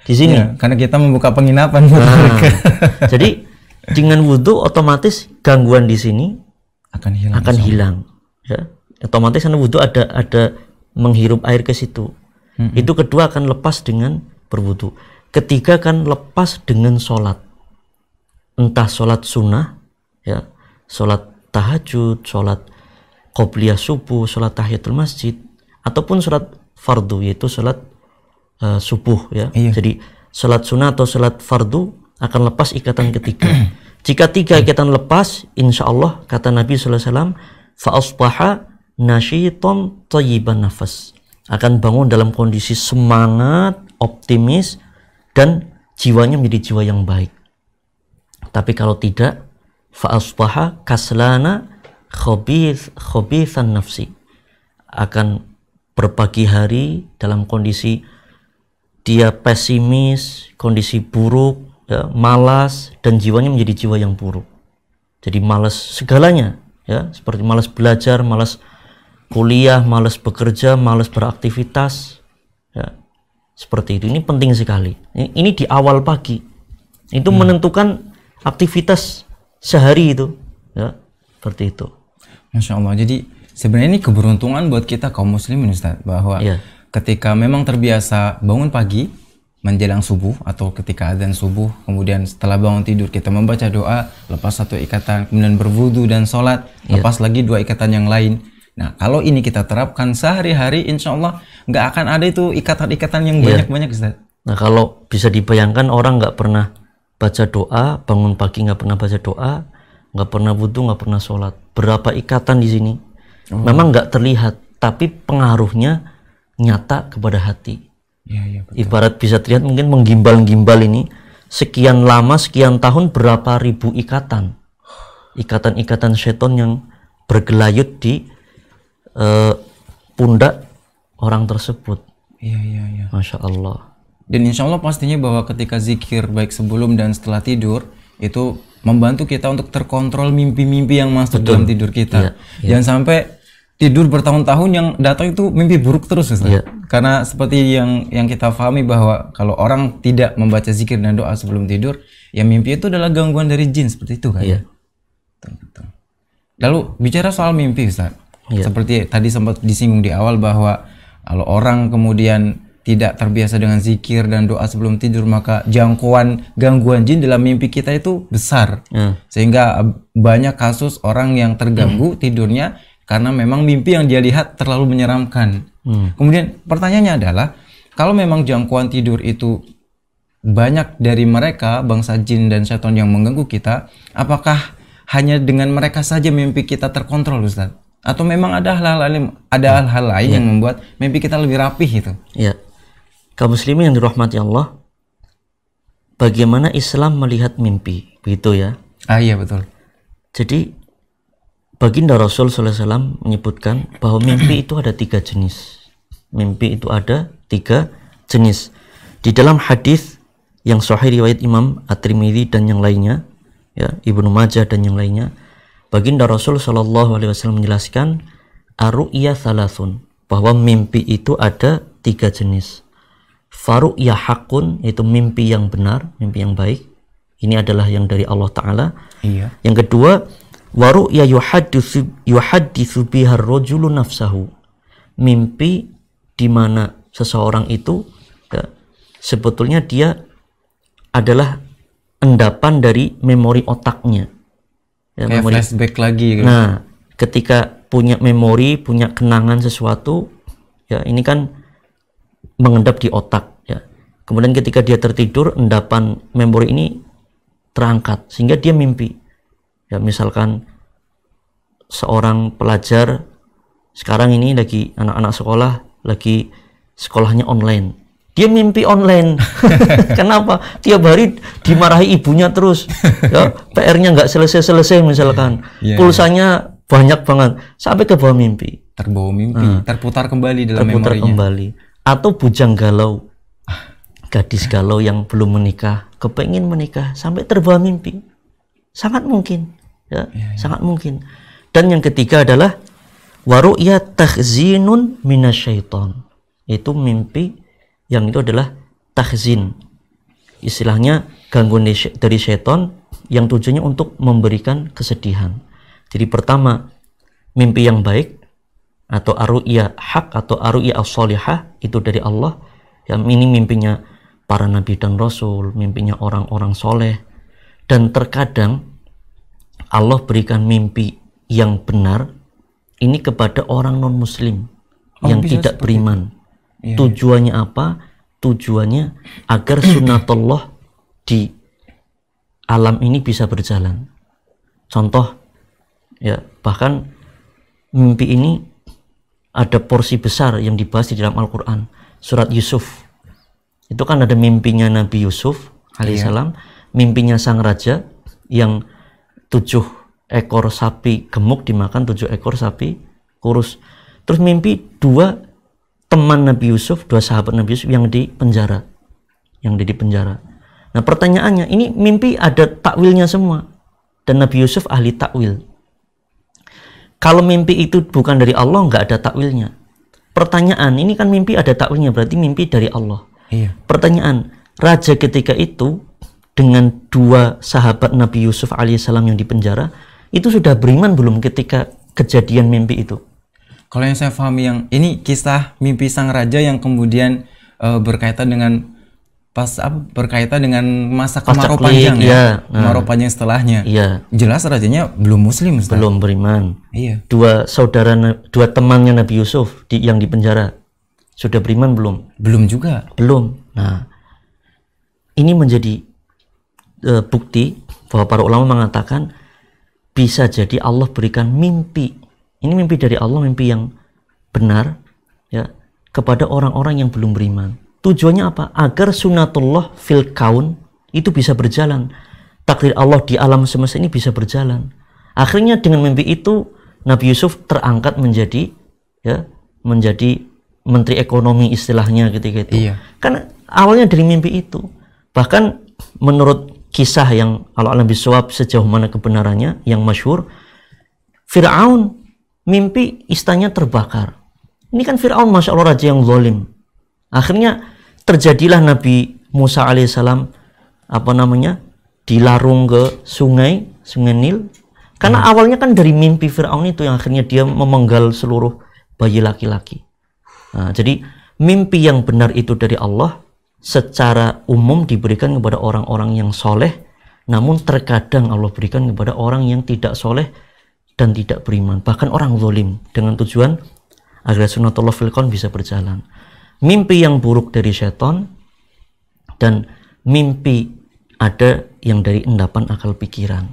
sini. Ya, karena kita membuka penginapan. Jadi dengan wudu otomatis gangguan di sini akan hilang. Ya. Otomatis karena wudu ada menghirup air ke situ. Itu kedua akan lepas dengan berwudu. Ketiga akan lepas dengan sholat. Entah sholat sunnah, ya, sholat tahajud, sholat qobliyah subuh, sholat tahiyatul masjid, ataupun sholat fardu, yaitu sholat subuh ya. Iya. Jadi sholat sunnah atau sholat fardu akan lepas ikatan ketiga. Jika 3 ikatan lepas, insya Allah kata Nabi SAW, fa asbaha nasyiton thayyiban nafas, akan bangun dalam kondisi semangat, optimis, dan jiwanya menjadi jiwa yang baik. Tapi kalau tidak, fa asbaha kaslana khabithan nafsi, akan berpagi hari dalam kondisi dia pesimis, kondisi buruk, ya, malas, dan jiwanya menjadi jiwa yang buruk. Jadi malas segalanya, ya, seperti malas belajar, malas kuliah, malas bekerja, malas beraktivitas, ya. Seperti itu. Ini penting sekali. Ini di awal pagi. Itu menentukan aktivitas sehari itu. Ya, seperti itu. Masya Allah. Jadi sebenarnya ini keberuntungan buat kita kaum muslimin Ustaz, bahwa ketika memang terbiasa bangun pagi menjelang subuh atau ketika azan subuh, kemudian setelah bangun tidur kita membaca doa, lepas satu ikatan, kemudian berwudu dan sholat, lepas lagi 2 ikatan yang lain. Nah, kalau ini kita terapkan sehari-hari, insya Allah nggak akan ada itu ikatan-ikatan yang banyak-banyak, Ustaz. Nah, kalau bisa dibayangkan orang nggak pernah baca doa, bangun pagi nggak pernah baca doa, nggak pernah wudu, nggak pernah sholat. Berapa ikatan di sini? Memang nggak terlihat, tapi pengaruhnya nyata kepada hati. Betul. Ibarat bisa terlihat mungkin menggimbal-gimbal ini, sekian lama, sekian tahun, berapa ribu ikatan. Ikatan-ikatan setan yang bergelayut di pundak orang tersebut. Masya Allah. Dan insya Allah pastinya bahwa ketika zikir baik sebelum dan setelah tidur itu membantu kita untuk terkontrol mimpi-mimpi yang masuk dalam tidur kita. Jangan sampai tidur bertahun-tahun yang datang itu mimpi buruk terus, Ustaz. Karena seperti yang kita pahami bahwa kalau orang tidak membaca zikir dan doa sebelum tidur, ya mimpi itu adalah gangguan dari jin, seperti itu kan? Betul. Lalu bicara soal mimpi, Ustaz. Seperti tadi sempat disinggung di awal bahwa kalau orang kemudian tidak terbiasa dengan zikir dan doa sebelum tidur, maka jangkauan gangguan jin dalam mimpi kita itu besar. Sehingga banyak kasus orang yang terganggu tidurnya karena memang mimpi yang dia lihat terlalu menyeramkan. Kemudian pertanyaannya adalah, kalau memang jangkauan tidur itu banyak dari mereka, bangsa jin dan syaitan yang mengganggu kita, apakah hanya dengan mereka saja mimpi kita terkontrol, Ustaz? Atau memang ada hal-hal lain yang membuat mimpi kita lebih rapih itu? Kaum muslimin yang dirahmati Allah, bagaimana Islam melihat mimpi, begitu ya? Iya, betul. Jadi baginda Rasul SAW menyebutkan bahwa mimpi itu ada 3 jenis. Mimpi itu ada 3 jenis. Di dalam hadis yang sahih riwayat Imam At-Tirmidzi dan yang lainnya, ya, Ibnu Majah dan yang lainnya, baginda Rasul SAW menjelaskan ar-ru'ya thalathun, bahwa mimpi itu ada 3 jenis. Faru'ya haqqun, itu mimpi yang benar, mimpi yang baik. Ini adalah yang dari Allah Ta'ala. Yang kedua, waru'ya yuhadditsu bihar rajulu nafsahu, mimpi di mana seseorang itu sebetulnya dia adalah endapan dari memori otaknya. Kayak flashback lagi gitu. Nah, ketika punya memori, punya kenangan sesuatu, ya ini kan mengendap di otak, ya. Kemudian ketika dia tertidur, endapan memori ini terangkat sehingga dia mimpi. Ya, misalkan seorang pelajar sekarang ini lagi anak-anak sekolah lagi sekolahnya online. Dia mimpi online. Kenapa? Tiap hari dimarahi ibunya terus. Ya, PR-nya nggak selesai-selesai misalkan. Pulsanya banyak banget sampai ke bawah mimpi. Terbawa mimpi, terputar kembali dalam memorinya. Terputar kembali. Atau bujang galau. Gadis galau yang belum menikah, kepengin menikah sampai terbawa mimpi. Sangat mungkin. Ya, sangat mungkin. Dan yang ketiga adalah waru'ya takhzinun minasyaiton. Itu mimpi yang itu adalah takhzin, istilahnya gangguan dari syaitan yang tujuannya untuk memberikan kesedihan. Jadi pertama, mimpi yang baik atau ar-ru'ya haq atau ar-ru'ya as-shalihah itu dari Allah. Yang ini mimpinya para nabi dan rasul, mimpinya orang-orang soleh. Dan terkadang Allah berikan mimpi yang benar ini kepada orang non muslim yang tidak beriman. Tujuannya apa? Tujuannya agar sunnatullah di alam ini bisa berjalan. Contoh, ya, bahkan mimpi ini ada porsi besar yang dibahas di dalam Al-Quran. Surat Yusuf, itu kan ada mimpinya Nabi Yusuf alaihissalam, mimpinya sang raja yang 7 ekor sapi gemuk dimakan 7 ekor sapi kurus. Terus mimpi 2 teman Nabi Yusuf, 2 sahabat Nabi Yusuf yang di penjara. Nah, pertanyaannya, ini mimpi ada takwilnya semua. Dan Nabi Yusuf ahli takwil. Kalau mimpi itu bukan dari Allah, nggak ada takwilnya. Pertanyaan, ini kan mimpi ada takwilnya, berarti mimpi dari Allah. Iya. Pertanyaan, raja ketika itu dengan dua sahabat Nabi Yusuf alaihissalam yang dipenjara, itu sudah beriman belum ketika kejadian mimpi itu? Kalau yang saya pahami, yang ini kisah mimpi sang raja yang kemudian berkaitan dengan berkaitan dengan masa kemarau panjang ya, kemarau panjang setelahnya. Iya. Jelas rajanya belum muslim, Ustaz. Belum beriman. Iya. Dua temannya Nabi Yusuf yang dipenjara sudah beriman belum? Belum juga. Belum. Nah, ini menjadi bukti bahwa para ulama mengatakan bisa jadi Allah berikan mimpi. Ini mimpi dari Allah, mimpi yang benar ya, kepada orang-orang yang belum beriman. Tujuannya apa? Agar sunatullah fil kaun itu bisa berjalan. Takdir Allah di alam semesta ini bisa berjalan. Akhirnya dengan mimpi itu Nabi Yusuf terangkat menjadi menteri ekonomi istilahnya ketika itu. Iya. Kan awalnya dari mimpi itu. Bahkan menurut kisah yang al-alam bisawab sejauh mana kebenarannya yang masyhur, Fir'aun mimpi istananya terbakar. Ini kan Fir'aun masya Allah raja yang zalim. Akhirnya terjadilah Nabi Musa alaihissalam dilarung ke sungai Nil. Karena awalnya kan dari mimpi Fir'aun itu yang akhirnya dia memenggal seluruh bayi laki-laki. Nah, jadi mimpi yang benar itu dari Allah secara umum diberikan kepada orang-orang yang soleh, namun terkadang Allah berikan kepada orang yang tidak soleh dan tidak beriman, bahkan orang zalim, dengan tujuan agar sunatullah fil kaun bisa berjalan. Mimpi yang buruk dari setan dan mimpi ada yang dari endapan akal pikiran.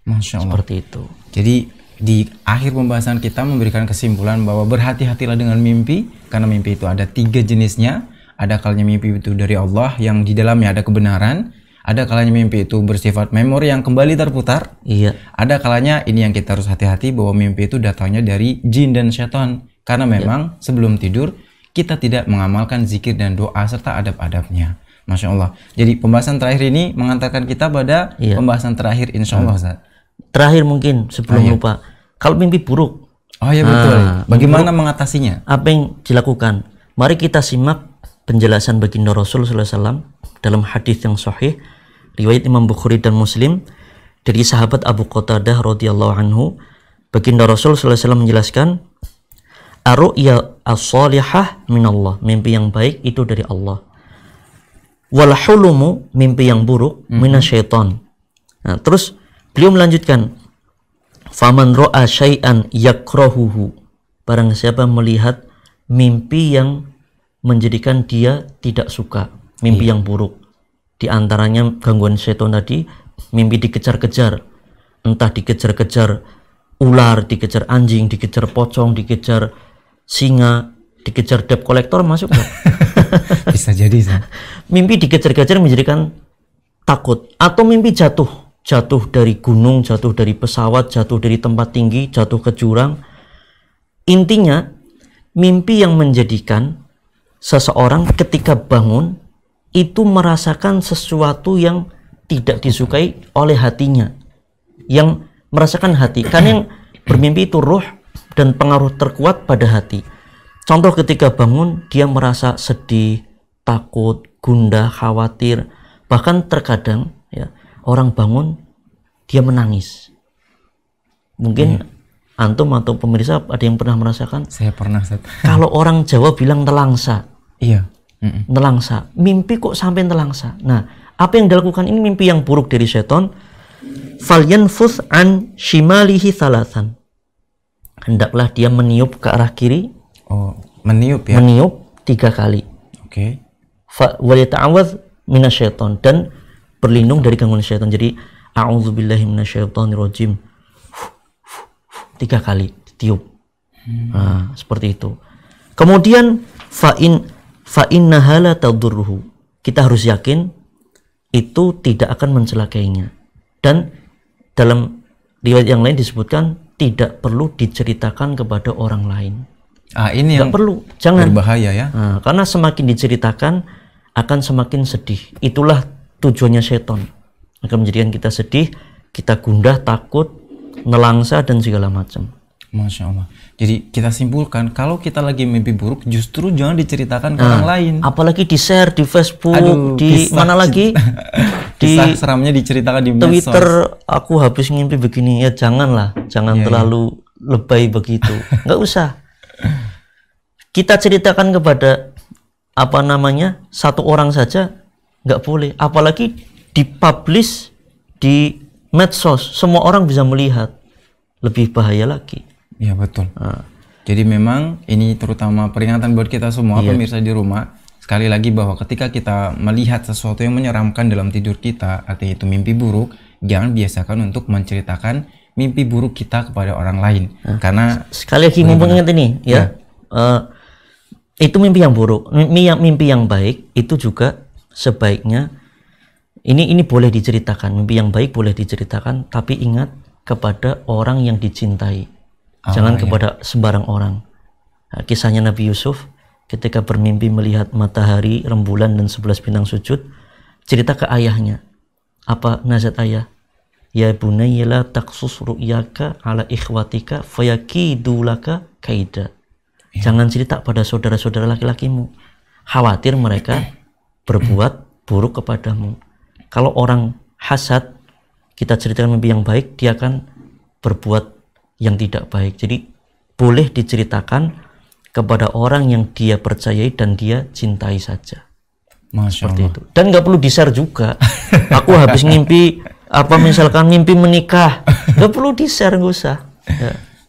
Masya Allah. Seperti itu. Jadi di akhir pembahasan kita memberikan kesimpulan bahwa berhati-hatilah dengan mimpi, karena mimpi itu ada 3 jenisnya. Ada kalanya mimpi itu dari Allah yang di dalamnya ada kebenaran. Ada kalanya mimpi itu bersifat memori yang kembali terputar. Iya. Ada kalanya ini yang kita harus hati-hati bahwa mimpi itu datangnya dari jin dan setan. Karena memang sebelum tidur kita tidak mengamalkan zikir dan doa serta adab-adabnya. Masya Allah. Jadi pembahasan terakhir ini mengantarkan kita pada pembahasan terakhir insya Allah, Ustaz. Terakhir mungkin sebelum lupa. Kalau mimpi buruk. Oh ya betul. Bagaimana mengatasinya? Apa yang dilakukan? Mari kita simak penjelasan baginda Rasul SAW dalam hadis yang sahih riwayat Imam Bukhari dan Muslim dari sahabat Abu Qatadah radhiyallahu anhu. Baginda Rasul SAW menjelaskan, ar-ru'ya as-salihah minallah, mimpi yang baik itu dari Allah. Wal hulumu, mimpi yang buruk minasyaiton. Nah, terus beliau melanjutkan, faman ra'a syai'an yakrahuhu, barang siapa melihat mimpi yang menjadikan dia tidak suka, mimpi yang buruk. Di antaranya gangguan syaitan tadi, mimpi dikejar-kejar, entah dikejar-kejar ular, dikejar anjing, dikejar pocong, dikejar singa, dikejar debt collector, masuk nggak? Bisa jadi sih. Mimpi dikejar-kejar menjadikan takut, atau mimpi jatuh dari gunung, jatuh dari pesawat, jatuh dari tempat tinggi, jatuh ke jurang. Intinya mimpi yang menjadikan seseorang ketika bangun itu merasakan sesuatu yang tidak disukai oleh hatinya, yang merasakan hati. Kan yang bermimpi itu ruh dan pengaruh terkuat pada hati. Contoh ketika bangun dia merasa sedih, takut, gundah, khawatir. Bahkan terkadang ya, orang bangun dia menangis. Mungkin antum atau pemirsa ada yang pernah merasakan? Saya pernah, Ustaz. Kalau orang Jawa bilang nelangsa. Iya. Nelangsa. Mimpi kok sampai nelangsa? Nah, apa yang dilakukan ini mimpi yang buruk dari setan. Falyanfuth an shimalihi thalathan. Hendaklah dia meniup ke arah kiri. Oh, meniup ya? Meniup 3 kali. Oke. Wa yata'awadz minasyaiton, dan berlindung dari gangguan syaitan. Jadi a'udzubillahi minasyaitonirrajim. 3 kali ditiup. Nah, seperti itu. Kemudian fa innaha la tadurruhu. Kita harus yakin itu tidak akan mencelakainya. Dan dalam riwayat yang lain disebutkan tidak perlu diceritakan kepada orang lain. Ini yang perlu, jangan. Berbahaya ya. Nah, karena semakin diceritakan akan semakin sedih. Itulah tujuannya setan, akan menjadikan kita sedih, kita gundah, takut, nelangsa dan segala macam. Masya Allah. Jadi kita simpulkan kalau kita lagi mimpi buruk justru jangan diceritakan ke orang lain. Apalagi di share di Facebook, di mana lagi? Kisah seramnya diceritakan di Twitter. Aku habis ngimpi begini, ya janganlah, jangan terlalu lebay begitu. Nggak usah. Kita ceritakan kepada satu orang saja nggak boleh. Apalagi dipublish di medsos, semua orang bisa melihat, lebih bahaya lagi. Iya betul. Jadi memang ini terutama peringatan buat kita semua pemirsa di rumah. Sekali lagi bahwa ketika kita melihat sesuatu yang menyeramkan dalam tidur kita, artinya itu mimpi buruk, jangan biasakan untuk menceritakan mimpi buruk kita kepada orang lain. Karena sekali lagi mumpung ingat ini itu mimpi yang buruk. Mimpi yang baik itu juga sebaiknya ini boleh diceritakan. Mimpi yang baik boleh diceritakan, tapi ingat kepada orang yang dicintai. Jangan kepada sembarang orang. Kisahnya Nabi Yusuf ketika bermimpi melihat matahari, rembulan dan 11 bintang sujud, cerita ke ayahnya. Apa nasihat ayah? Ya bunayya la taqsus ru'yaka ala ikhwatika fayakidu laka kaida. Jangan cerita pada saudara-saudara laki-lakimu. Khawatir mereka berbuat buruk kepadamu. Kalau orang hasad, kita ceritakan mimpi yang baik, dia akan berbuat yang tidak baik. Jadi boleh diceritakan kepada orang yang dia percayai dan dia cintai saja. Seperti itu. Dan nggak perlu di-share juga. Aku habis ngimpi misalkan mimpi menikah, nggak perlu di-share, nggak usah.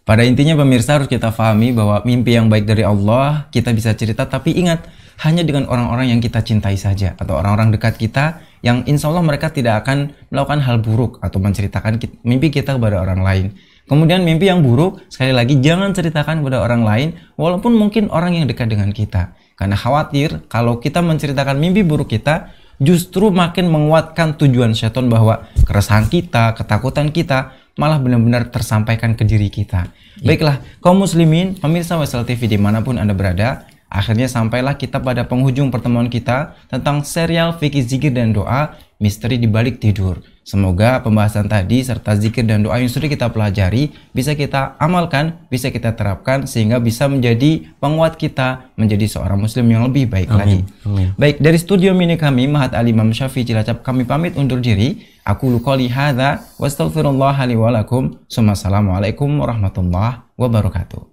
Pada intinya pemirsa harus kita pahami bahwa mimpi yang baik dari Allah kita bisa cerita, tapi ingat hanya dengan orang-orang yang kita cintai saja, atau orang-orang dekat kita yang insya Allah mereka tidak akan melakukan hal buruk atau menceritakan mimpi kita kepada orang lain. Kemudian mimpi yang buruk, sekali lagi jangan ceritakan kepada orang lain, walaupun mungkin orang yang dekat dengan kita. Karena khawatir kalau kita menceritakan mimpi buruk kita, justru makin menguatkan tujuan syaitan bahwa keresahan kita, ketakutan kita, malah benar-benar tersampaikan ke diri kita. Baiklah, kaum muslimin, pemirsa Wesel TV dimanapun Anda berada, akhirnya sampailah kita pada penghujung pertemuan kita tentang serial fikih zikir dan doa, misteri di balik tidur. Semoga pembahasan tadi serta zikir dan doa yang sudah kita pelajari bisa kita amalkan, bisa kita terapkan sehingga bisa menjadi penguat kita menjadi seorang muslim yang lebih baik lagi. Baik, dari studio mini kami Mahat Al Imam Syafi'i Cilacap kami pamit undur diri. Aku qouli hadza wa astaghfirullah li wa lakum. Assalamualaikum warahmatullahi wabarakatuh.